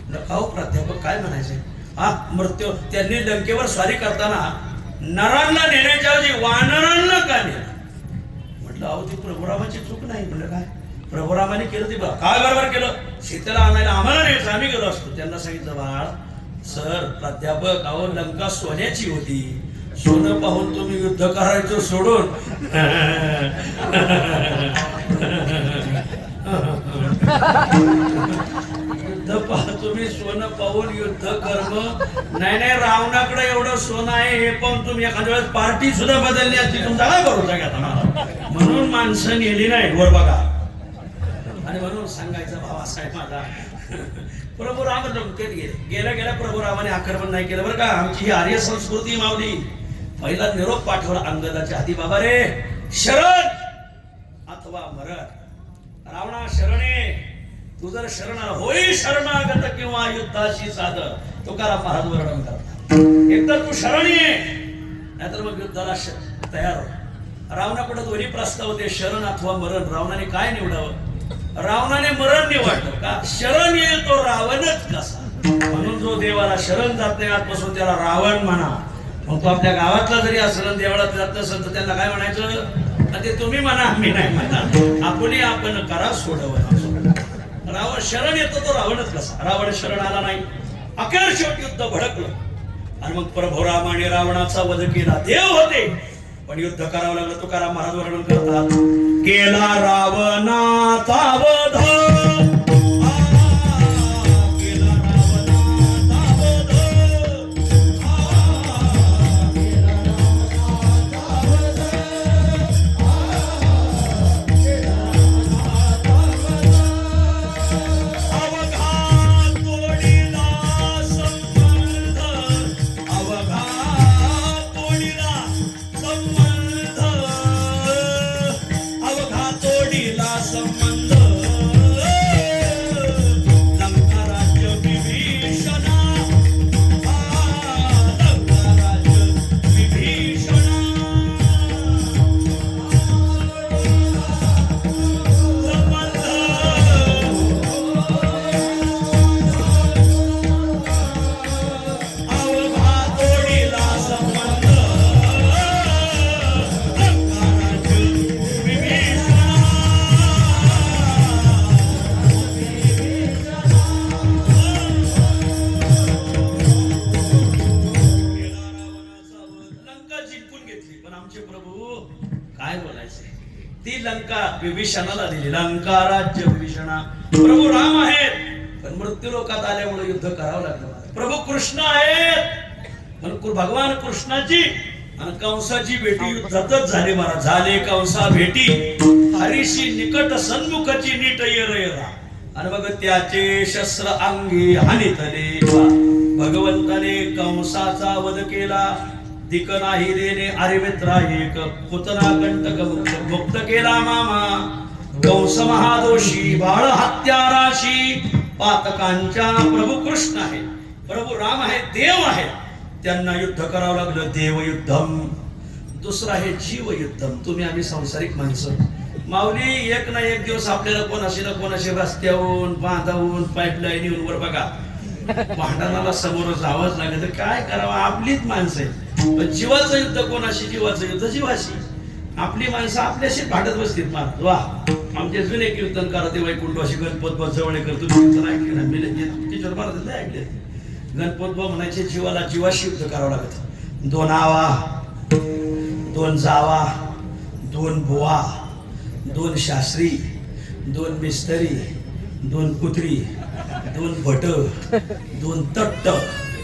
नका प्राध्यापक, काय म्हणायचे? हा मृत्यू त्यांनी लंकेवर स्वारी करताना नरांना नेण्याच्या ऐवजी वानरांना का नेलं? म्हटलं अहो ती प्रभुरामाची चूक नाही. म्हटलं काय प्रभुरामाने केलं? ते काय बरोबर केलं? सीतेला आणायला आम्हाला नाही, आम्ही गेलो असतो. त्यांना सांगितलं बाळ सर प्राध्यापक, अहो लंका सोन्याची होती, सोनं पाहून तुम्ही युद्ध करायचं सोडून युद्ध पाह, तुम्ही सोनं पाहून युद्ध कर्म नाही. नाही रावणाकडे एवढं सोनं आहे हे पण तुम्ही एखाद्या वेळेस पार्टी सुद्धा बदलली असती, तुमचा काय भरोसा घेता मला? म्हणून माणसं नेली नाही. वर बघा. आणि म्हणून सांगायचं भाव असा आहे माझा, प्रभू राम लंकेत गेले. गेल्या गेल्या प्रभू रामाने आक्रमण नाही केलं बरं का. आमची ही आर्य संस्कृती माऊली. पहिला निरोप पाठवला अंगदाच्या हाती, बाबा रे शरण अथवा मरण. रावणा शरणे, तू जर शरण होई शरणागत किंवा युद्धाशी साधर. तुकाराम महाराज वर्णन करतात. एकतर तू शरण ये, नाहीतर मग युद्धाला तयार हो. रावणाकडे दोन्ही प्रस्ताव होते, शरण अथवा मरण. रावणाने काय निवडावं? रावणाने मरण निवडलं का? शरण येईल तो रावणच कसा. म्हणून जो देवाला शरण जात नाही आजपासून त्याला रावण म्हणा. मग तो आपल्या गावातला जरी असलं देवळात जात नसेल तर त्यांना काय म्हणायचं? ते तुम्ही म्हणा, आम्ही नाही म्हणा. आपण करा सोडवं. रावण शरण येतो तो रावणच कसा. रावण शरण आला नाही. अखेर शेवट युद्ध भडकलं आणि मग प्रभू रामाने रावणाचा वध केला. देव होते पण युद्ध करावं लागलं. तुकाराम महाराज वर्णन करतात, केला रावणाचा वध. लंका विभीषणाला दिली. लंका राज्य विभीषणा. प्रभू राम आहेत पण मृत्यू लोकात आल्यामुळे युद्ध करावं लागलं. प्रभू कृष्ण आहेत म्हणून भगवान कृष्णाची आणि कंसाची भेटी युद्धातच झाली. महाराज झाले कंसा भेटी हरीशी निकट सन्मुखची नीट येरा. आणि मग त्याचे शस्त्र अंगी हानितले. भगवंताने कंसाचा वध केला. दिक नाही देणे अरे मित्रा एक पुतना कंटक मुक्त केला मामा. कंस महादोषी बाळ हत्याराशी पातकांच्या प्रभू कृष्ण आहे. प्रभू राम आहे देव आहे. त्यांना युद्ध करावं लागलं. देवयुद्धम. दुसरं आहे जीवयुद्धम. तुम्ही आम्ही सांसारिक माणसं. माऊली एक ना एक दिवस आपल्याला कोणाशी ना कोणाशी रस्त्याहून बांधावून पाईपलाईन वर बघा भांडणाला समोर जावंच लागेल. तर काय करावं आपलीच माणसं आहे. पण जीवाचं युद्ध कोणाशी? जीवाचं युद्ध जीवाशी. आपली माणसं आपल्याशी भांडत बसतील. महाराज वा आमचे जुने कीर्तनकार ते वैकुंठवाशी गणपत जवळेकर तुम्ही कीर्तन ऐकले ना? किशोर महाराज ऐकले. गणपत म्हणायचे जीवाला जीवाशी युद्ध करावं लागत. दोन आवा, दोन जावा, दोन बुवा, दोन शास्त्री, दोन मिस्त्री, दोन कुत्री, दोन भट, दोन तट्ट,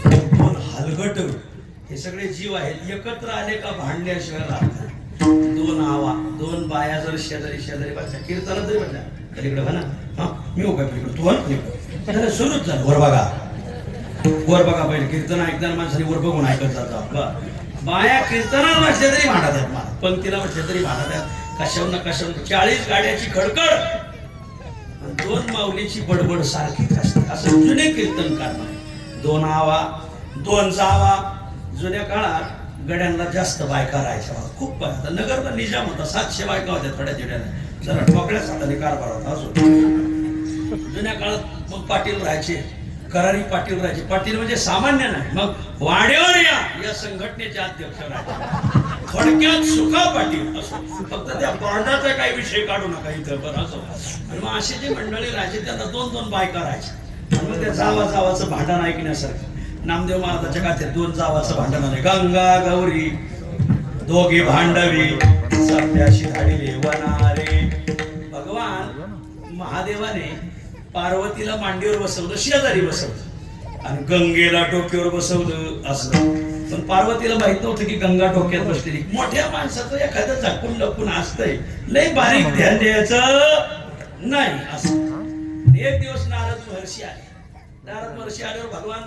दोन हलगट. हे सगळे जीव आहेत. एकत्र आले का भांडल्याशिवाय राहतात. दोन आवा, दोन बाया जर शेजारी शेजारी बसल्या कीर्तनात जरी बसल्या पलीकडे म्हणा हा मी हो काय पलीकडे तू पलीकडे सुरूच झालं. वर बघा वर बघा. पहिले कीर्तन ऐकताना माणसाने वर बघून ऐकत जातात. बाया कीर्तनात बसल्या तरी भांडत आहेत. मला पंक्तीला बसल्या तरी भांडत आहेत. कशावर ना कशावर 40 गाड्याची खडखड दोन माऊलीची बडबड सारखीच असते. असं जुने कीर्तनकार. दोन आवा, दोन जावा. जुन्या काळात गड्यांना जास्त बायका राहायच्या. खूप बायका. नगरला निजाम होता. 700 बायका होत्या थोड्या तिड्याने. जरा ठोकळ्याच हाताने कारभार होता. असो जुन्या काळात मग पाटील राहायचे. करारी पाटील राहायचे. पाटील म्हणजे सामान्य नाही. मग वाड्यावर या संघटनेचे अध्यक्ष राहायचे. थोडक्यात सुखा पाटील. असो फक्त त्या बॉर्डाचा काही विषय काढू नका इथं. बरं असो. आणि मग अशी जी मंडळी राहायची त्यांना 2-2 बायका राहायच्या. आणि मग त्या जावाचं भांडण ऐकण्यासारखं. नामदेव महाराजाच्या गाथेत 2 जावाचं भांडण आले. गंगा गौरी दोघे भांडवी सत्याशी धाडिले वनारे. भगवान महादेवाने पार्वतीला मांडीवर बसवलं, शेजारी बसवलं आणि गंगेला डोक्यावर बसवलं असं. पण पार्वतीला माहित नव्हतं की गंगा डोक्यात बसलेली. मोठ्या माणसाचं एखादं झाकून लपून असतंय. लय बारीक ध्यान द्यायचं नाही असं. एक दिवस नारद महर्षी आले. नारद महर्षी आल्यावर भगवान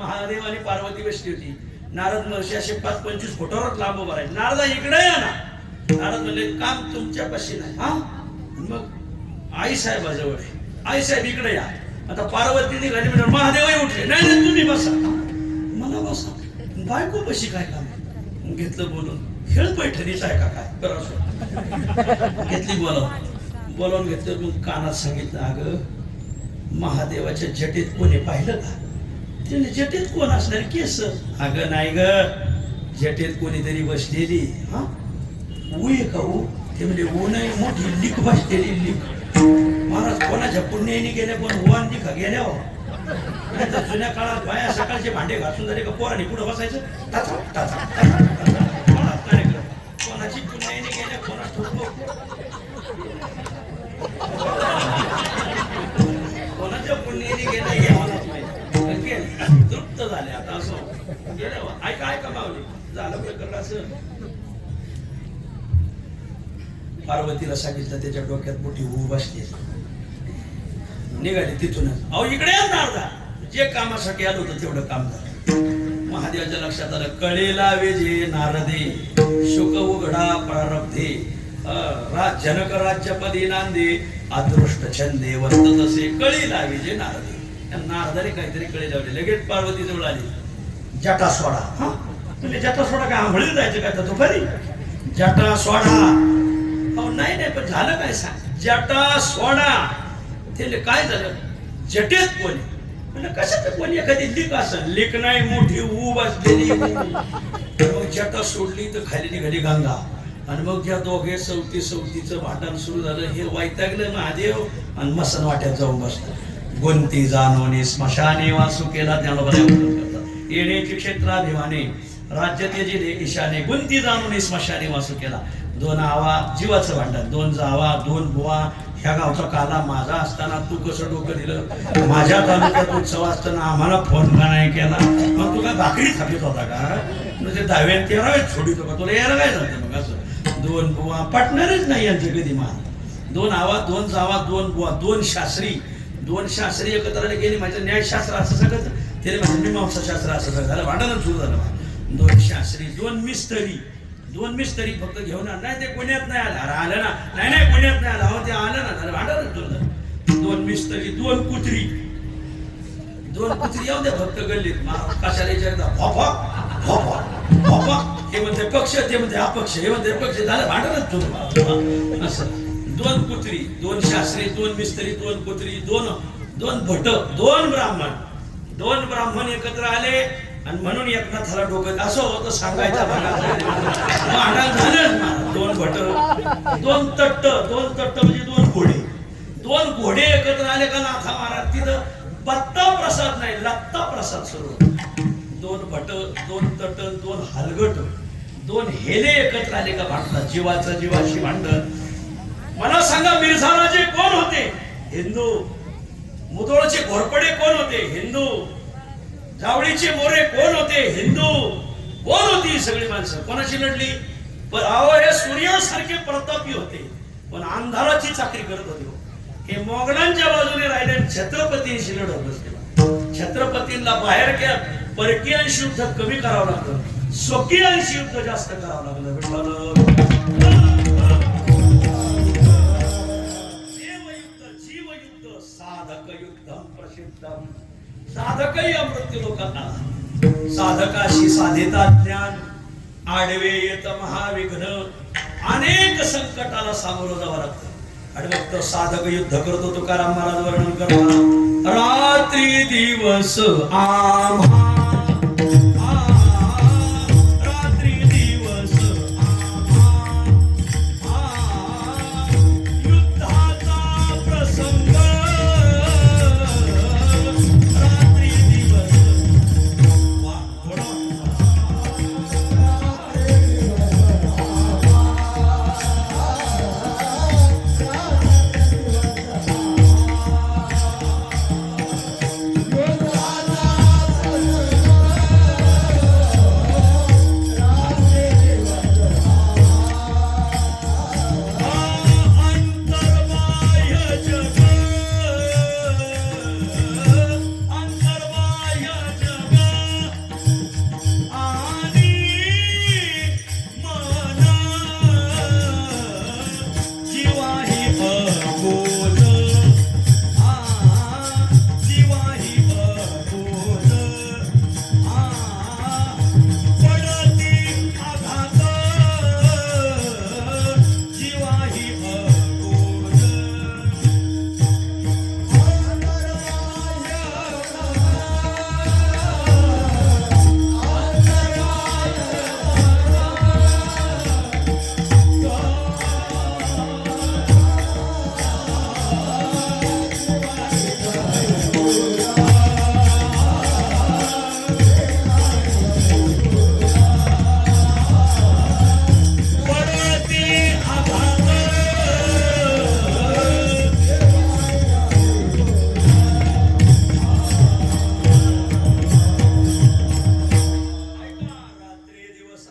महादेव आणि पार्वती बसली होती. नारद महर्षी असे 5-25 फुटावर लांब उभा राहिले. नारदा इकडे या ना. नारद म्हणले काम तुमच्या पाशी नाही. हा मग आई साहेबाजवळ आहे. आई साहेब इकडे या. आता पार्वती निघाली म्हणजे महादेवही उठले. नाही नाही तुम्ही बसा. मला बसा. बायको कशी काय काम घेतलं बोलून. खेळ पैठणीच आहे का काय? बरं असो घेतली बोलावून घेतलं. मग कानात सांगितलं अगं महादेवाच्या जटेत कोणी पाहिलं का? त्याने जटेत कोण असणार? केस. अगं नाही ग जटेत कोणीतरी बसलेली. हा ऊ आहे का ऊ? ते म्हणजे ऊ नाही मोठी लिख बसलेली लिख. महाराज कोणाच्या पुण्याने गेल्या कोण वन लिखा गेल्या हो. जुन्या काळात बाया सकाळचे भांडे घासून झाले का पोरांनी पुढे बसायचं. कोणाची पुण्याने गेल्या कोणा ठोकलो. कोणाच्या पुण्याने गेल्या हे मला माहिती. तृप्त झाले आता असं गेल्या. ऐका मावली झालं प्रकरण असं. पार्वतीला सांगितलं त्याच्या डोक्यात मोठी ऊ बसली. निघाली तिथूनच. अहो इकडे नारदा. जे कामासाठी आलो होतं तेवढं काम झालं. महादेवाच्या लक्षात आलं. कळे लावे जे नारदे शुक उघडा प्रारब्धे जनक राज्यपदी नांदे अदृष्ट छंदे वर्तत असे कळे लावे जे नारदे. नारदाने काहीतरी कळे लावले. लगेच पार्वती जवळ आली. जटा सोडा. हा तुम्ही जटा सोडा काय आंघोळीला जायचं काय तर दुपारी? जटा सोडा. अहो नाही पण झालं काय सांग. जटा सोडा. ते काय झालं? जटेत कोणी म्हणजे कशात कोणी एखादी लिक असेल. लिक नाही मोठी ऊ बसलेली. मग जटा सोडली तर खाली निघाली गंगा. आणि मग ज्या दोघे सवतीचं भांडण सुरू झालं. हे वैतागलं महादेव आणि मसन वाट्यात जाऊन बसलं. गुंती जाणवणे स्मशाने वासू केला. ज्ञानोबा येण्याची क्षेत्राभिमाने राज्य तेजिले ईशाने गुंती जाणून स्मशाने वासू केला. दोन आवा जीवाचं भांडण, दोन जावा, दोन बुवा. ह्या गावचा काला माझा असताना तू कसं डोकं दिलं, माझ्या तालुक्यात उत्सव असताना आम्हाला फोन का नाही केला, मग तू काय भाकरी थापित होता का, म्हणजे 10व्या 13व्या छोडीतो का, तुला यायला काय झालं मग असं. दोन बुवा पटणारच नाही यांचे कधी मान. दोन आवा, दोन जावा, दोन बुवा, दोन शास्त्री एकत्र आले गेली. माझं न्यायशास्त्र असं सगळं, त्याने माझं मीमांसाशास्त्र असं सगळं झालं, भांडणच सुरू झालं. दोन शास्त्री, दोन मिस्त्री फक्त घेऊन आला. नाही ते पुण्यात नाही आला, अरे आलं ना, नाही पुण्यात नाही आला, हो ते आलं ना, झालं भांडणच सुरू झालं. दोन मिस्त्री, दोन कुत्री येऊ द्या फक्त गल्लीत. कशाला विचारता, भोपा हे म्हणते पक्ष, ते म्हणते अपक्ष, हे म्हणते पक्ष, झालं भांडणच सुरू. असं दोन कुत्री, दोन शास्त्री, दोन मिस्त्री, दोन कुत्री, दोन भट, दोन ब्राह्मण एकत्र आले आणि म्हणून एकनाथाला डोकं असं होतं सांगायचं भांडण झालं. दोन भट, दोन तट्ट म्हणजे दोन घोडे एकत्र आले का नाथा महाराज तिथं बत्ता प्रसाद नाही, लत्ता प्रसाद सुरू. दोन भट, दोन तट, दोन हलगट, दोन हेले एकत्र आले का भांडतात, जीवाचं जीवाशी भांडण. मला सांगा मिर्झाराजे कोण होते, हिंदू. मुधोळचे घोरपडे कोण होते, हिंदू. जावळीचे मोरे कोण होते, हिंदू. कोण होती ही सगळी माणसं, कोणाशी लढली, पण अहो हे सूर्यासारखे प्रतापी होते, पण अंधाराची चाकरी करत होते. हे मोगलांच्या बाजूने राहिले, छत्रपतींशी लढत बसले. छत्रपतींना बाहेर परकीयांशी युद्ध कमी करावं लागलं, स्वकीयांशी युद्ध जास्त करावं लागलं. साधक युद्धम प्रसिद्धम, साधकही अमृत्यू लोकांना. साधकाशी साधिता ज्ञान, आडवे येत महाविघ्न. अनेक संकटाला सामोरं जावं लागतं आणि मग तो साधक युद्ध करतो. तुकाराम महाराज वर्णन करतात, रात्री दिवस आम्हा, रात्री दिवस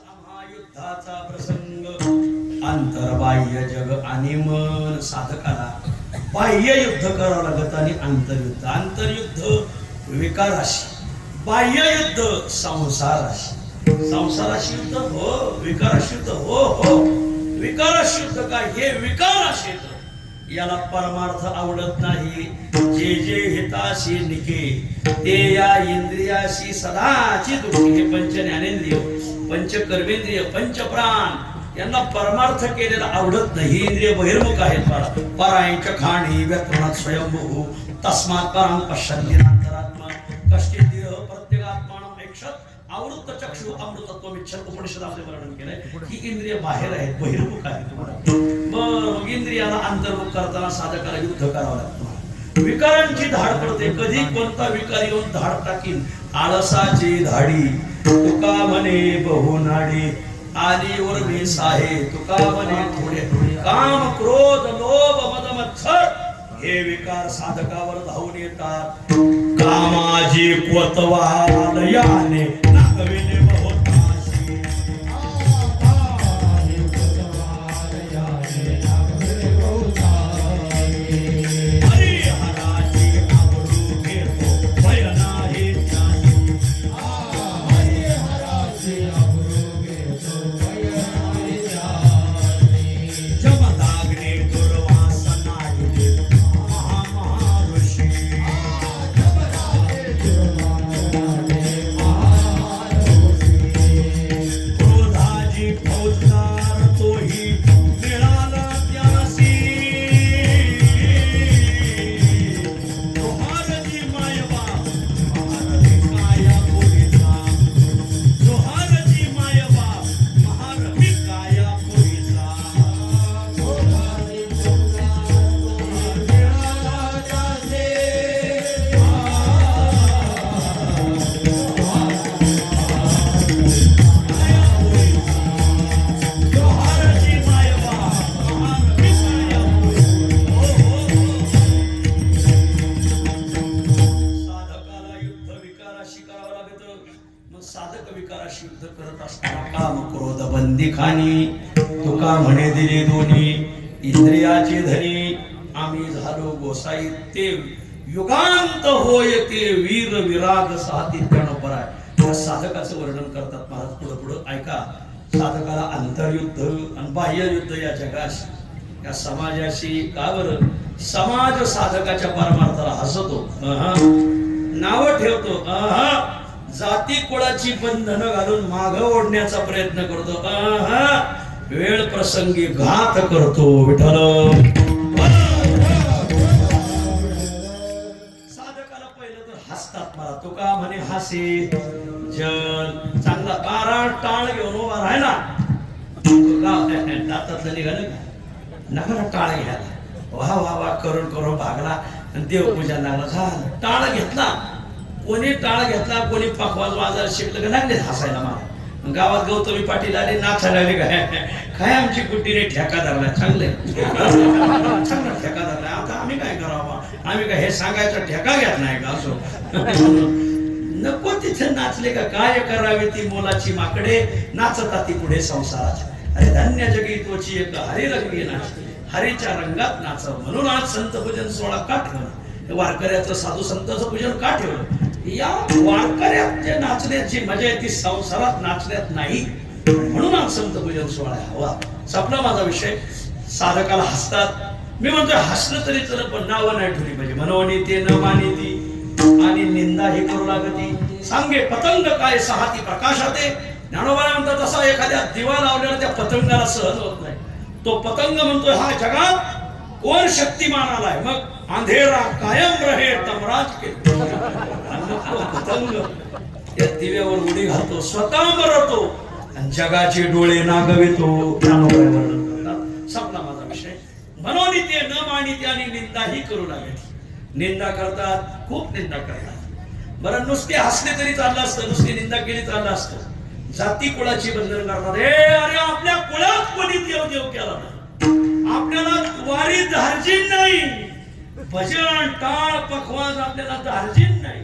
आम्हा, युद्धाचा प्रसंग. अंतर्बाह्य जग आणि मन. साधकाला बाह्य युद्ध करावं लागत आणि अंतर्युद्ध. अंतर्युद्ध विकाराशी, बाह्य युद्ध संसाराशी. संसाराशी युद्ध हो, विकाराशी युद्ध हो. विकाराशी युद्ध काय, हे विकार क्षेत्र. याला परमार्थ आवडत नाही. जे जे हिताशी निके ते या इंद्रियाशी सदाची दुःखी. हे पंच ज्ञानेंद्रिय, पंच कर्मेंद्रिय, पंच प्राण यांना परमार्थ केलेला आवडत नाही. इंद्रिय बहिर्मुख आहेत. परायच खाणी व्यत्रात स्वयंभू तस्मात् परं पश्यन्तीनांतरात्मा कष्टेंद्रिय प्रत्येगात्मानं ऐक्षत आवृत्त चक्षु अमृतत्व इच्छत. उपनिषदामध्ये वर्णन केलंय की इंद्रिय बाहेर आहेत, बहिर्मुख आहेत. मग इंद्रियाला अंतर्मुख करताना साधकाला युद्ध करावं लागतं. विकारांची धाड पडते. कधी कोणता विकार येऊन धाड टाकीन. आळसाची धाडी तुका म्हणे बहुनाडी. आली उर्मिस आहे तुका म्हणे थोडे काम क्रोध लोभ मद मत्सर हे विकार साधकावर धावून येतात कामाची कोतवालयाने नागविले बहुताशी हरिहराची आबरू घेतो भय नाही त्याची जमदाग्नी दुर्वासनाई महामहाऋषी क्रोधाची फौजदार तोही मिळाला त्यासी जोहारची मायबा महारथी काया पोरीचा जोहारची मायबा महारथी काया पोरीचा जोहारची मायबा महारथी काया साधकाला युद्ध विकाराशी करावं लागतं मग साधक विकाराशी युद्ध करत असताना काम क्रोध बंदिखानी तुका म्हणे दिले दोन्ही इंद्रियाचे धनी आम्ही झालो गोसाई ते युगांत होय ते वीर विराग साहित्यानं पराय या साधकाचं वर्णन करतात महाराज पुढं पुढं ऐका साधकाला अंतर्युद्ध आणि बाह्य युद्ध या जगाशी या समाजाशी का बरं समाज साधकाच्या परमार्थाला हसतो नाव ठेवतो जाती कुळाची बंधनं घालून माग ओढण्याचा प्रयत्न करतो वेळ प्रसंगी घात करतो विठ्ठल साधकाला पहिलं तर हसतात मला तुका म्हणे हसे जल चांगला बारा टाळ घेऊन उभा राहिला दातातलं निघालं का नका टाळ घ्यायला वा वा वा करून करून भागला आणि देवपूजा लागला झालं टाळ घेतला कोणी टाळ घेतला कोणी पखवाज वाजायला शिकलं का लागले हसायला मला गावात गौतमी पाटील आले नाचायला लागले काय आमची कुट्टीने ठेका धरला चांगले चांगला ठेका धरला आता आम्ही काय करावं आम्ही काय हे सांगायचा ठेका घेत नाही का असो नको तिथे नाचले का काय करावे ती मोलाची माकडे नाचता ती पुढे संसाराच्या अरे धन्य जगी तोची एक हरी रंगी नाच हरीच्या रंगात नाच म्हणून आज संत पूजन सोहळा का ठेवला वारकऱ्याचं साधू संतांचं पूजन का ठेवलं या वारकऱ्यात जे नाचण्याची मजा आहे ती संसारात नाचण्यात नाही म्हणून आज संत पूजन सोहळा हवा संपला माझा विषय साधकाला हसतात मी म्हणतो हसलं तरी चल पण नावं नाही ठेवली पाहिजे मनोनीती न मानिती आणि निंदा ही करू लागती सांगे पतंग काय सहाती प्रकाशाते ज्ञानोबा म्हणतात तसा एखाद्या दिवा लावलेला त्या पतंगाला सहज होत नाही तो पतंग म्हणतोय हा जगात कोण शक्तिमान आलाय मग अंधेरा कायम रहे तमराज के पतंग त्या दिव्यावर उडी घालतो स्वतः मरतो आणि जगाचे डोळे नागवितो संपला माझा विषय मनोनीती न मानिती आणि निंदा ही करू लागली निंदा करतात खूप निंदा करतात बरं नुसते हसले तरी चाललं असतं नुसती निंदा केली चाललं असतं जाती कुळाची बंधन करतात अरे आपल्या कुळात कोणी देव देव केला नाही आपल्याला वारी धार्जिन नाही भजन टाळ पखवाज आपल्याला धार्जिन नाही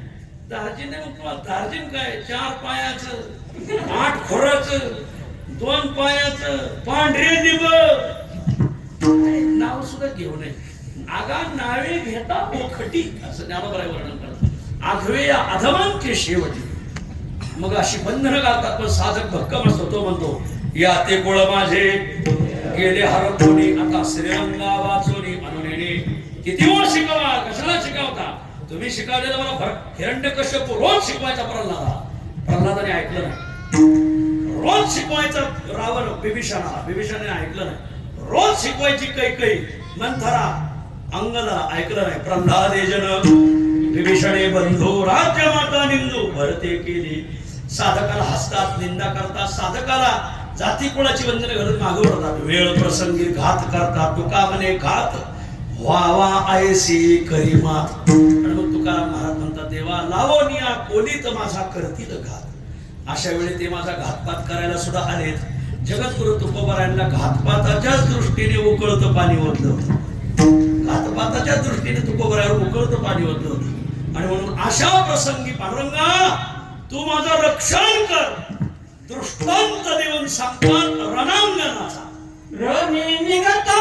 धार्जिन नाही मग धार्जिन काय 4 पायाचं 8 खोराचं 2 पायाचं पांढरे दिब नाव सुद्धा घेऊ नये आगा नावे घेता ओखटी असं ज्ञानोबा वर्णन करतात आघवे अधमांचे शेवटी मग अशी बंधनं घालतात पण साधक भक्कम असतो तो म्हणतो या ते कुळ माझे गेले हरपवणी आता श्रीरंगा वाचोनी अनुनेने किती वेळ शिकवा कशाला शिकवता तुम्ही शिकवलेलं मला हिरण्यकश्यप रोज शिकवायचा प्रल्हादाने ऐकलं नाही रोज शिकवायचा रावण बिभीषणाने ऐकलं नाही रोज शिकवायची कैकई मंथरा अंगदा ऐकलं नाही प्रल्हादे जन विभीषणे बंधू राज्य माता निंदू भरते केली साधकाला हसतात निंदा करतात साधकाला जाती कुळाची बंधने घालून मागे ओढतात वेळ प्रसंगी घात करतात तुका म्हणे घात व्हावा ऐसी करी मात आणि मग तुकाराम महाराज म्हणतात देवा लावोनिया कोलीत माझा करतील घात अशा वेळी ते माझा घातपात करायला सुद्धा आलेत जगद्गुरु तुकोबारायांना घातपाताच्याच दृष्टीने उकळतं पाणी ओतलं होतं. घातपाताच्या दृष्टीने तुकोबारायांवर उकळतं पाणी ओतलं होतं. आणि म्हणून अशा प्रसंगी पांडुरंगा तू माझं रक्षण कर. दृष्टांत देऊन सांगतात रणांगणाचा रणी निघता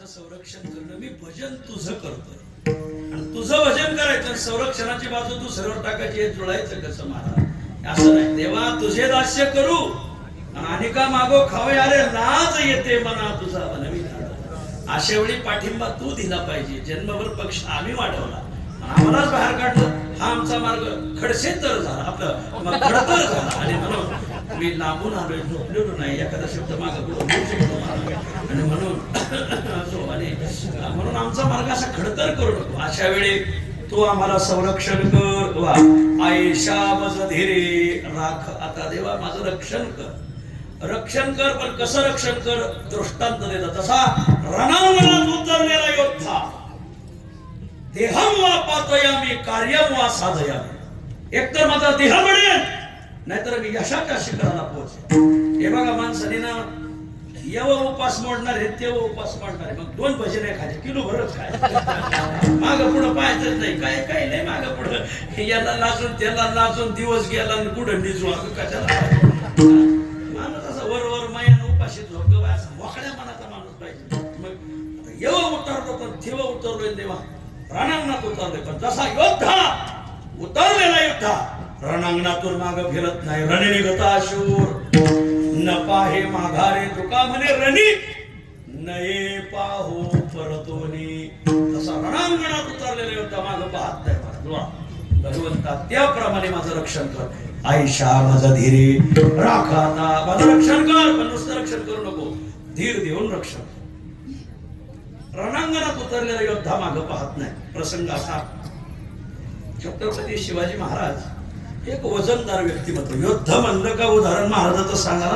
संरक्षण करणं मी भजन तुझं करतोय आणि तुझं भजन करायचं संरक्षणाची बाजू तू सरळ टाकायची हे जुळायचं कसं महाराज असं नाही. देवा तुझे दास्य करू आणि का मागो खावे अरे लाज येते मना तुझा बनवी. अशा वेळी पाठिंबा तू दिला पाहिजे. जन्मभर पक्ष आम्ही वाढवला आम्हालाच बाहेर काढलं. हा आमचा मार्ग खडसेतर झाला आपलं खडतर झाला आणि म्हणून मी लांबून आलोय झोपलेलो नाही. एखादा शब्द मागं पुढं होऊ शकतो आणि म्हणून आमचा मार्ग असा खडतर करू नको. अशा वेळी तू आम्हाला संरक्षण कर. वा आयशा मज धीरे राख. आता देवा माझं रक्षण कर. रक्षण कर पण कसं रक्षण कर दृष्टांत देतात. तसा रणांगणात उतरलेला योद्धा देहम वा पातयामी कार्यम वा साधयामी. एकतर माझा देह बढेल नाहीतर मी यशाच्या शिखराला पोहोचेल. हे बघा माणसाने ना यव उपास मोडणार आहे तेव उपास मोडणार आहे. मग दोन भजने खायचे किलो भरच काय माग पुढं पाहायचंच नाही. काय काय नाही माग पुढं याला नाचून त्याला नाचून दिवस गेला आणि कुठं निजू कशाला माणूस असं वर मायान उपाशी झोपतो असं मोकळ्या मनाचा माणूस पाहिजे. मग यव उतरतो पण तेव उतरलोय देवा रणांगणात उतरलोय. पण जसा योद्धा उतरलेला योद्धा रणांगणातून माग फिरत नाही. रणी निघता शूर न पाहे माघारे. तुका म्हणे रणी नये पाहू परतोनी. तसा रणांगणात उतरलेला योद्धा माग पाहत नाही. भगवंता त्याप्रमाणे माझं रक्षण कर. आयशा माझा धीरे राखा. आता माझं रक्षण कर पण नुसतं रक्षण करू नको. धीर देऊन रक्षण. रणांगणात उतरलेला योद्धा माग पाहत नाही. प्रसंग असा छत्रपती शिवाजी महाराज एक वजनदार व्यक्तिमत्व. युद्ध म्हणलं का उदाहरण महाराजाचं सांगा.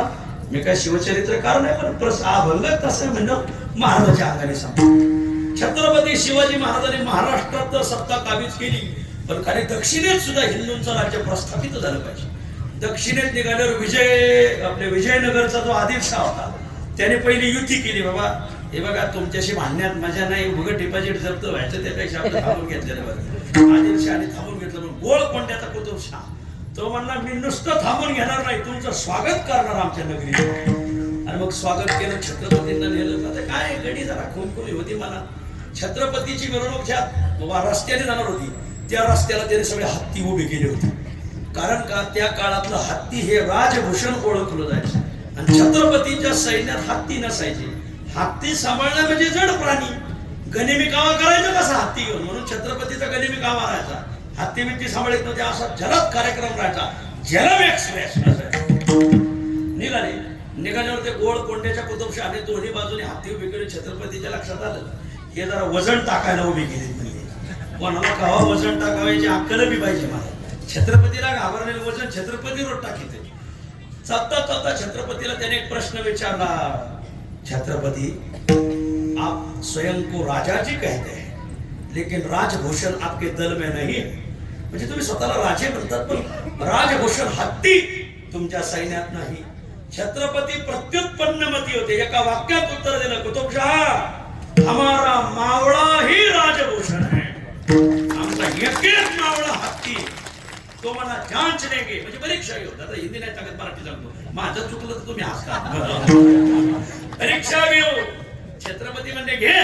मी काय शिवचरित्रकार नाही, पण अभंग तसं म्हणलं महाराजाच्या अंगाने सांगतो. छत्रपती शिवाजी महाराजांनी महाराष्ट्रात सत्ता काबीज केली, पण खाली दक्षिणेत सुद्धा हिंदूंचं राज्य प्रस्थापित झालं पाहिजे. दक्षिणेत निघाल्यावर आपले विजयनगरचा जो आदिलशाह होता त्याने पहिली युती केली. बाबा हे बघा, तुमच्याशी भांडण्यात मजा नाही, उघड डिपॉझिट जप्त व्हायचं, त्यापेक्षा आपण थांबून घेतलेलं बरं. आदिलशाहने थांबून घेतलं, पण गोळ कोंड्याचा कुतुबशाह तो म्हणला, मी नुसतं थांबून घेणार नाही, तुमचं स्वागत करणार आमच्या नगरीत. आणि मग स्वागत केलं, छत्रपतींना नेलं. आता काय गडी जरा खुमखुमी होती मला. छत्रपतीची मिरवणूक ज्या रस्त्याने जाणार होती त्या रस्त्याला त्याने सगळे हत्ती उभे केले होते. कारण का, त्या काळातलं हत्ती हे राजभूषण ओळखलं जायचं. आणि छत्रपतीच्या सैन्यात हत्ती नसायचे. हत्ती सांभाळणं म्हणजे जड प्राणी. गनिमी कामा करायचं कसा हत्ती घेऊन, म्हणून छत्रपतीचा गनिमी कामा राहायचा. हत्ती बित्ती सांभाळत नव्हते, असा जलद कार्यक्रम राहायचा. जलम एक्सप्रेस निघाल्यावर ते गोळ कोंड्याच्या कुतुबशाहाने दोन्ही बाजूने हत्ती उभी केली. छत्रपतीच्या लक्षात आलं हे जरा वजन टाकायला उभी केली. म्हणजे कोणाला कवा वजन टाकावायची अक्कल बी पाहिजे. मला छत्रपतीला घाबरलेलं वजन छत्रपती रोड टाकीत. चालता छत्रपतीला त्याने एक प्रश्न विचारला, छत्रपती आप स्वयं को राजा जी कहते हैं, लेकिन राजभूषण आपके दल में नहीं है. म्हणजे तुम्ही स्वतःला राजे म्हणतात, पण राजभूषण हत्ती तुमच्या सैन्यात नाही. छत्रपती प्रत्युत्पन्नमती होते. एका वाक्यात उत्तर दिलं, कुतुबशाह हमारा मावळा ही राजभूषण है. आमचा एक मावळा हत्ती, तो मला जांच लेंगे. म्हणजे परीक्षा घेऊ. आता हिंदी नाही सांगत, मराठी सांगतो. माझं चुकलं तर तुम्ही हसता. परीक्षा घेऊ. छत्रपती म्हणजे घे.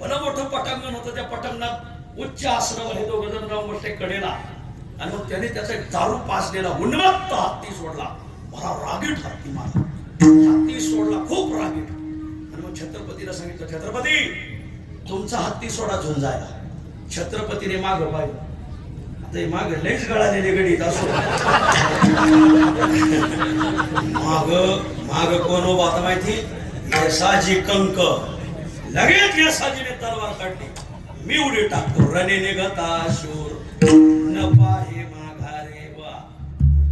मला मोठं पटांगण होतं. त्या पटांगणात उच्च आसनावर हे दोघं जण राहून बसले कडेला. आणि मग त्याने त्याचा एक दारू पाजलेला उन्मत्त हत्ती सोडला. मला रागीट हत्ती मारला. हत्ती सोडला, खूप रागीट. आणि मग छत्रपतीला सांगितलं, छत्रपती तुमचा हत्ती सोडा झुंजायला. छत्रपतीने मागं पाहिलं. आता हे माग लईच गळालेले गडीत असो. माग कोण उभा होता माहिती? यसाजी कंक. लगेच यसाजीने तलवार काढली. मी उडी टाकतो. रणे निघता शूर न पाहे माघारे वा.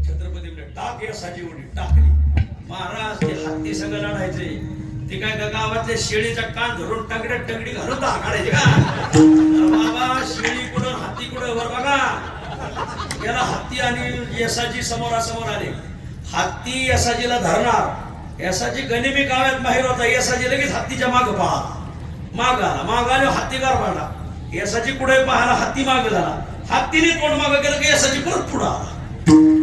छत्रपती म्हणजे टाक. यसाजी उडी टाकली. महाराज ते हत्ती संग लढायचे. ते काय का गावातले शेळीचा कान धरून टंगड्यात टंगडी घालून काढायचे का? बाबा शेळी कुठं हत्ती कुठं वर बघा. याला हत्ती आणि यसाजी समोरासमोर आले. हत्ती यसाजीला धरणार. यसाजी गनिमी काव्यात बाहेर होता. यसाजी लगेच हत्तीच्या माग पाहा. माग आला हत्ती गारवाडला. यसाजी पुढे पाहाला, हत्ती माग झाला. हत्तीने तोंड माग केलं की यसाजी परत पुढे आला.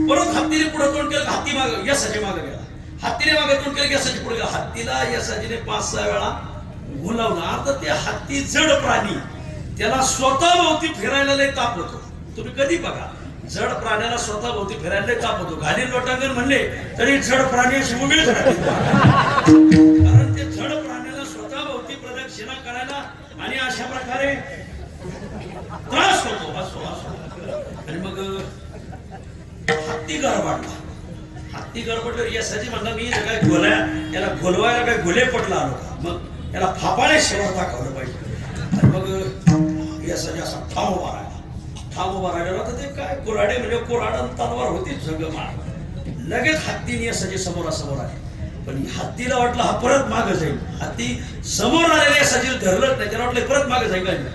परत हत्तीने पुढे तोंड केलं, हत्ती माग, यसाजी माग गेला. हत्तीने मागे तोंड केलं की यसाजी पुढे गेला. हत्तीला यसाजीने 5-6 वेळा गुलावला. आता ते हत्ती जड प्राणी, त्याला स्वतः भोवती फिरायला लय ताप होतो. तुम्ही कधी बघा, जड प्राण्याला स्वतः भोवती फिरायला लय ताप होतो. घालील लोटांगण म्हणले तरी जड प्राणी अशी उभीच राहते. कारण ते जड प्राण्याला स्वतः भोवती प्रदक्षिणा करायला आणि अशा प्रकारे त्रास होतो. आणि मग हत्ती गरबाडला. हत्ती गरबडल्यावर यसाजी म्हणला, मी काय गोल्या याला गोलवायला काय गोले पटला आलो का? मग याला फापाने शेवर दाखवलं पाहिजे. आणि मग यसाजी असा ठाम उभा राहिला. ठाम उभा राहिला तर ते काय कुऱ्हाडे म्हणजे कुऱ्हाड तलवार होती सगळं मार. लगेच हत्तीने यसाजी समोरासमोर आले. पण हत्तीला वाटलं हा परत मागं जाईल. हत्ती समोर आलेले यसाजीला धरलंच नाही. त्याला वाटलं परत मागं जाईल.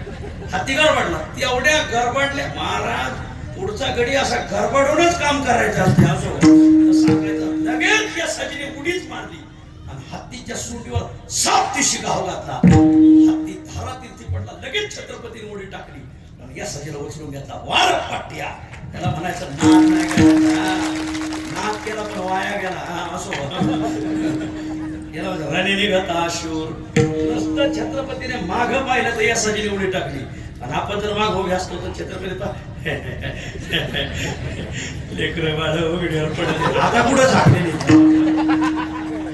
हत्ती गरबाडला. ती एवढ्या गरबाडल्या, महाराज पुढचा गडी असा गरबाडूनच काम करायचं असते असं सांगायचं. लगेच यसाजीने उडीच मारली आणि हत्तीच्या सुटीवर 7 दिशी घाव घातला. हत्ती धारातीर्थी पडला. लगेच छत्रपतीने उडी टाकली आणि यसाजीला उचलून घेतला. वार पाट्या. त्याला म्हणायचं नाक नाही गेला, नाक केला पण वाया गेला असो. याला रणे निघता शूर. नुसतं छत्रपतीने माग पाहिलं तर यसाजीने उडी टाकली. आणि आपण जर माग उभे असतो तर छत्रपती लेकर बाळ उघड्यावर पडले. आता कुठं झाकलेली,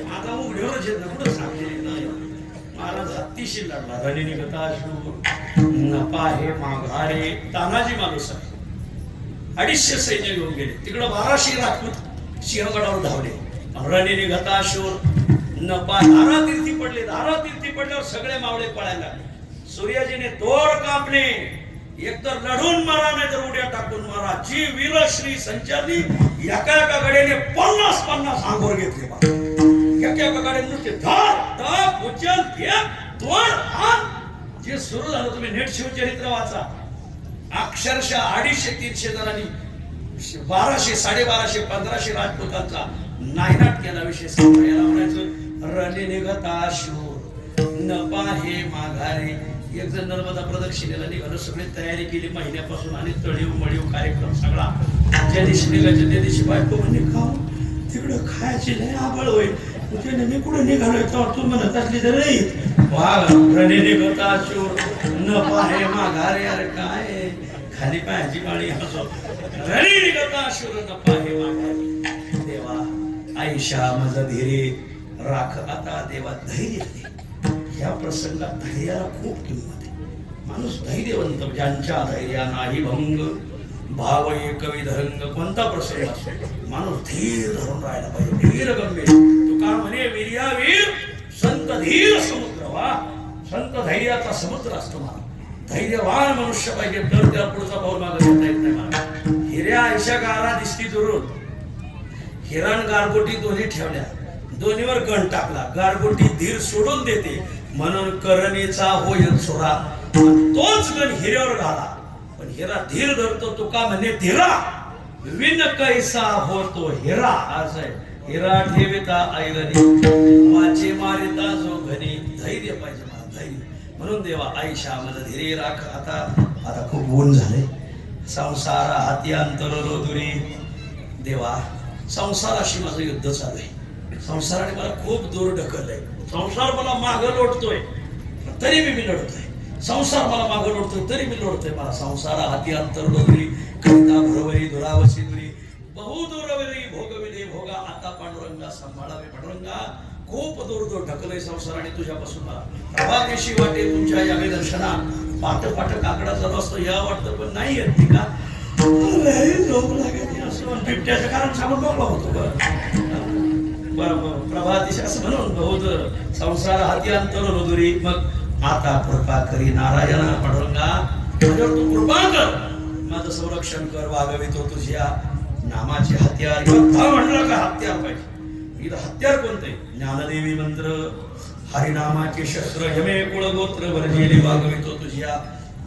आता उघड्यावरच येत ना, कुठं झाकलेली नाही. महाराज हत्तीशी लढला. रणे निघता शूर न पाहे माघारे. तानाजी माणूस आहे. 250 सैन्य घेऊन गेले. तिकडं 1200 राजपूत सिंहगडावर धावले. रणे निघता शूर न पाहे. धारातीर्थी पडले. धारातीर्थी पडल्यावर सगळे मावळे पळायला लागले. सूर्याजीने तोड कापले. एकतर लढून मारा नाही तर उड्या टाकून मारा. जी वीर श्री संचारली एका एका गड्याने 50-50 अंगोर घेतले बा. एका एका गड्याने नुसते धार धाप उचल फेक तोड हाण. जे सुरू झालं तुम्ही नेट शिवचरित्र वाचा. अक्षरशः 250-300 जणांनी 1200, 1250, 1500 राजपुतांचा नायनाट केला. विषय सांगा. याला म्हणायचं रणे निघता शूर न पाहे माघारे. एक जण नर्मदा प्रदक्षिणेला निघालं. सगळी तयारी केली महिन्यापासून आणि तळीव मळीव कार्यक्रम सगळा. ज्या दिवशी निघायचं त्या दिवशी बायको म्हणे खाऊ तिकडं खायची नाही आबळ होईल. त्याने मी कुठे निघालोय तर तू म्हणत असली तर नाही. रणे निघता शूर न पाहे माघारे. अरे काय खाली पायाची पाळी असो. रणे निघता शूर न पाहे माघारे. देवा आईशा मज धीरे राख आता. देवा धैर्य दे. या प्रसंगात धैर्याला खूप किंमत आहे. माणूस धैर्यवंत ज्यांच्या धैर्या नाही भंग भाव एक विधंग. कोणता प्रसंग असतो माणूस धीर धरून राहायला पाहिजे. धीर गंभीर. तुका म्हणे वीर्यावीर संत धीर समुद्र वा. संत धैर्याचा समुद्र असतो. मला धैर्यवान मनुष्य पाहिजे तर त्या पुढचा पाऊल मागे घेता येत नाही. मला हिऱ्या आयशा गारा दिसती दुरून. हिरण गारगोटी दोन्ही ठेवल्या. दोन्हीवर गण टाकला. गारगोटी धीर सोडून देते म्हणून करणीचा होय चोरा. तोच गण हिऱ्यावर घाला. पण हिरा धीर धरतो. तुका म्हणे धीरा विन कैसा होतो हिरा. असं आहे. हिरा ठेविता ऐरणी वाचे मारिता जो घनी. धैर्य पाहिजे मला धैर्य. म्हणून देवा आईशा माझं धीरे राख आता. आता खूप ऊन झाले. संसारा हाती अंतर रोदुरी. देवा संसाराशी माझं युद्ध चालू आहे. संसाराने मला खूप दूर ढकललंय. संसार मला मागं लोटतोय तरी मी लढतोय. संसार मला मागं लोटतोय तरी मी लढतोय. मला संसारा हाती अंतर लोदरी कविता भरवरी दुरावशी दुरी बहु दूरवरी भोगविले भोगा. आता पांडुरंगा सांभाळावे पांडुरंगा. खूप दूर दूर ढकलय संसाराने तुझ्यापासून. मला प्रभादेशी वाटे तुमच्या या दर्शना. पाठ पाठ काकडाचा रस्तो या वाटतं पण नाही येत. ती का झोप लागेल असं बिबट्याचं कारण सांगून बघला होतो. प्रभादेश असं म्हणून बहुत संसार हाती अंतर रोदुरी. मग आता कृपा करी नारायणा पांडुरंगा. माझ्यावर तू कृपा कर. माझं संरक्षण कर. वागवितो तुझ्या नामाचे हत्यार. योद्धा म्हणलं का हत्यार पाहिजे. इथं हत्यार कोणते. ज्ञानदेवी मंत्र हरिनामाचे शस्त्र यमे कुळ गोत्र वर्जेले. वागवितो तुझ्या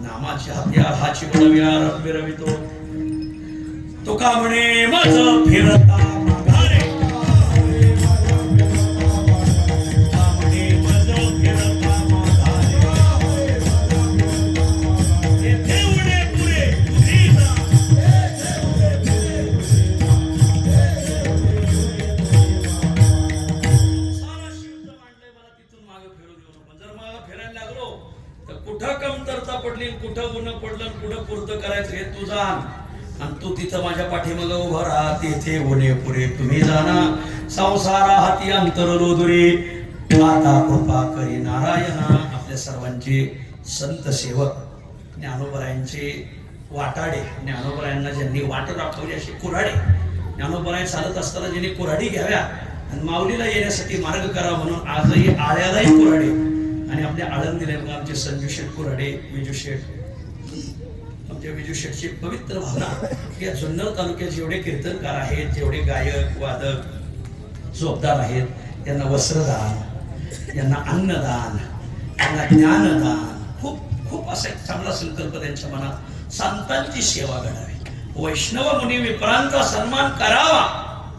नामाचे हत्यार. हाची बनव्या रवितो. तुका म्हणे माझ फिरता माघारे. कुठं कमतरता पडली कुठं ऊन पडलं कुठं पुरतं करायचं हे तू जाण. आणि तू तिथं माझ्या पाठीमाग उभा राहा. तेथे उणे पुरे तुम्ही जाणा. संसारा हाती अंतर रोदुरी. आता कृपा करी नारायणा. आपल्या सर्वांचे संत सेवक ज्ञानोबरायांचे वाटाडे. ज्ञानोबरायांना ज्यांनी वाट दाखवली असे कुऱ्हाडे. ज्ञानोबराय चालत असताना ज्यांनी कुऱ्हाडी घ्याव्या आणि माऊलीला येण्यासाठी मार्ग करावा म्हणून आजही आळ्यालाही कुऱ्हाडे. आणि आपल्या आळंदीला आमचे संजू शेठ कुऱ्हाडे. विजू शेठ आमच्या विजू शेठची पवित्र भावना. या जुन्नर तालुक्यात जेवढे कीर्तनकार आहेत जेवढे गायक वादक जोपदार आहेत त्यांना वस्त्रदान, यांना अन्नदान, यांना ज्ञानदान. खूप खूप असा एक चांगला संकल्प त्यांच्या मनात. संतांची सेवा घडावी. वैष्णव मुनी विप्रांचा सन्मान करावा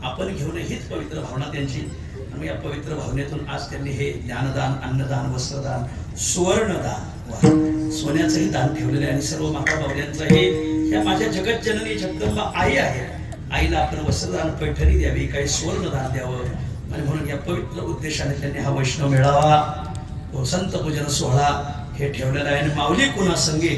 आपण घेऊन हीच पवित्र भावना त्यांची. आणि या पवित्र भावनेतून आज त्यांनी हे ज्ञानदान अन्नदान वस्त्रदान सुवर्णदान सोन्याचंही दान ठेवलेलं आहे. आणि सर्व माता बावल्यांचं हे या माझ्या जगतजननी जगदंबा आई आहे. आईला आपण वस्त्रदान पैठणी द्यावी काही सुवर्णदान द्यावं. आणि म्हणून या पवित्र उद्देशाने त्यांनी हा वैष्णव मेळावा संत पूजन सोहळा हे ठेवलेला आहे. आणि माऊली कुणा संगे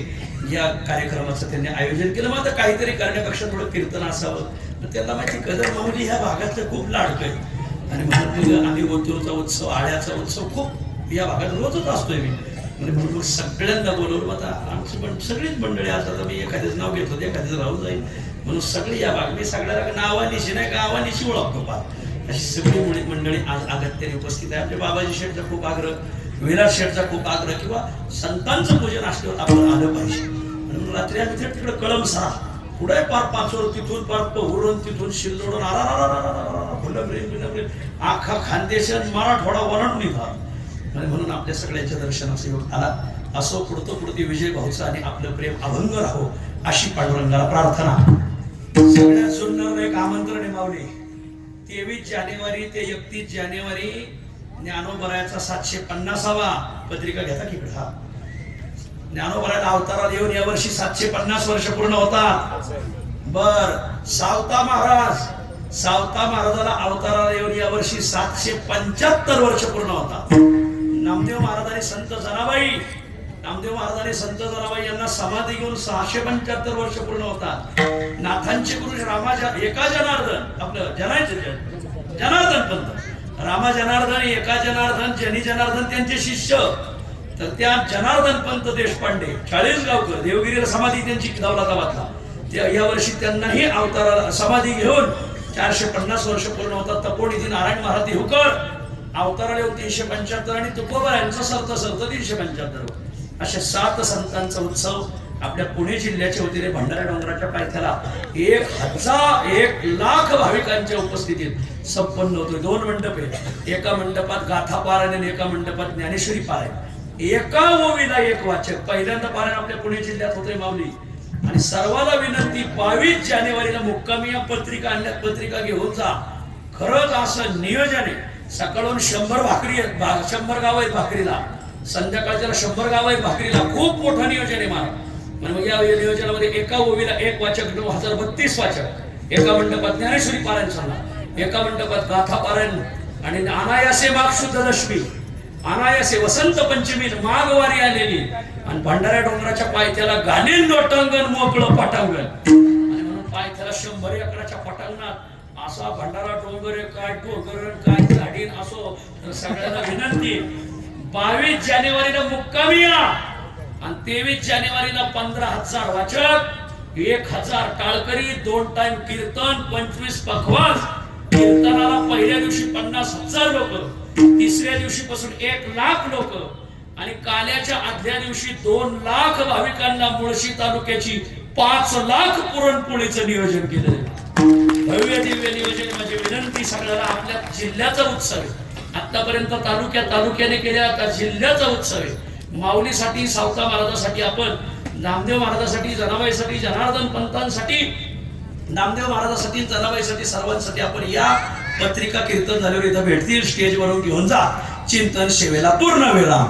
या कार्यक्रमाचं त्यांनी आयोजन केलं. मग आता काहीतरी करण्यापेक्षा थोडं कीर्तन असावं. त्यांना माहिती कदर माऊली ह्या भागातलं खूप लाडकं आहे. आणि म्हणून आम्ही ओतूरचा उत्सव आळ्याचा उत्सव खूप या भागात रोजच असतोय मी. म्हणजे म्हणून सगळ्यांना बोलवलं. आता आमची पण सगळीच मंडळी असतात. मी एखाद्याच नाव घेतलं तर एखाद्याच राहून जाईल म्हणून सगळी या भाग मी सगळ्याला नावानिशी नाही गावानिशी ओळखतो पा. अशी सगळी मुली मंडळी आज अगत्याने उपस्थित आहे. आपल्या बाबाजी शेठचा खूप आग्रह, विराट शेठचा खूप आग्रह किंवा संतांचं पूजन असल्यावर आपण आलं पाहिजे. म्हणून रात्री आम्ही तिकडे कळम सरा पुढे पार पाचवर तिथून पार पहुरून तिथून शिल्लोडून आखा खानदेशात मराठवाडा वळण निघा आणि म्हणून आपल्या सगळ्यांच्या दर्शनाचा योग आला. असो पुढती विजय भाऊचा आणि आपलं प्रेम अभंग राहो अशी पांडुरंगाला प्रार्थना. सगळ्यात सुंदर एक आमंत्रण आहे माऊली. 23 जानेवारी ते 31 जानेवारी ज्ञानोबरायाचा 750वा पत्रिका घेता की हा ज्ञानोबरायाला अवताराला येऊन यावर्षी 750 वर्ष पूर्ण होतात. बर सावता महाराजाला अवताराला येऊन यावर्षी 775 वर्ष पूर्ण होतात. नामदेव महाराजांनी संत जनाबाई यांना समाधी घेऊन 675 वर्ष पूर्ण होतात. नाथांचे गुरु एका जनार्दन आपलं जनार्दन पंत रामा जनार्दन एका जनार्दन जनी जनार्दन त्यांचे शिष्य तर त्या जनार्दन पंत देशपांडे 40 गावकर देवगिरीला समाधी त्यांची दौलताबादला या वर्षी त्यांनाही अवताराला समाधी घेऊन 450 वर्ष पूर्ण होतात. तपोनिधी नारायण महाराज हुकर अवताराला येऊन 375 आणि तुकोबा यांचं सरत 375 अशा 7 संतांचा उत्सव आपल्या पुणे जिल्ह्याच्या वतीने भंडारा डोंगराच्या पायथ्याला 1,00,000 भाविकांच्या उपस्थितीत संपन्न होतो. 2 मंडप आहेत. एका मंडपात गाथा पारायण आणि एका मंडपात ज्ञानेश्वरी पारायण. एका ओवीला एक वाचक. पहिल्यांदा पारायण आपल्या पुणे जिल्ह्यात होते माऊली. आणि सर्वाला विनंती 22 जानेवारीला मुक्कामी या पत्रिका आणल्यात. पत्रिका घेऊन जा. खरंच असं नियोजन आहे. सकाळून 100 भाकरी 100 गाव आहेत भाकरीला. संध्याकाळच्या 100 गाव आहेत भाकरीला. खूप मोठं नियोजन आहे महाराज. मग या नियोजनामध्ये एका ओवीला एक वाचक 9,032 वाचक. एका मंडपात ज्ञानेश्वरी पारायण झाला. एका मंडपात गाथा पारायण आणि अनायासे माघ शुद्ध दशमी अनायासे वसंत पंचमी माघवारी आलेली आणि भंडारा डोंगराच्या पायथ्याला गाणे लोटांगण मोकळं पटांगण आणि म्हणून पायथ्याला 100 एकराच्या पटांगणात असा भंडारा डोंगर काय टोकर काय झाडीन असो. सगळ्यांना विनंती 22 जानेवारीला मुक्कामी या आणि 23 जानेवारीला 15,000 वाचक 1,000 टाळकरी 2 टाइम कीर्तन 25 पखवाज. कीर्तनाला पहिल्या दिवशी 50,000 लोक. तिसऱ्या दिवशी पासून 1,00,000 लोक आणि काल्याच्या आदल्या दिवशी 2,00,000 भाविकांना मुळशी तालुक्याची 5,00,000 पुरणपोळीचं नियोजन केलं. भव्य दिव्य नियोजन. माझी विनंती सगळ्याला आपल्या जिल्ह्याचा उत्सव आहे. आतापर्यंत तालुक्याने केल्या आता जिल्ह्याचा उत्सव आहे. माऊलीसाठी सावता महाराजासाठी आपण नामदेव महाराजासाठी जनाबाईसाठी जनार्दन पंतांसाठी नामदेव महाराजासाठी जनाबाईसाठी सर्वांसाठी आपण या पत्रिका कीर्तन झाल्यावर इथं भेटतील. स्टेजवरून घेऊन जा. चिंतन सेवेला पूर्ण वेळा.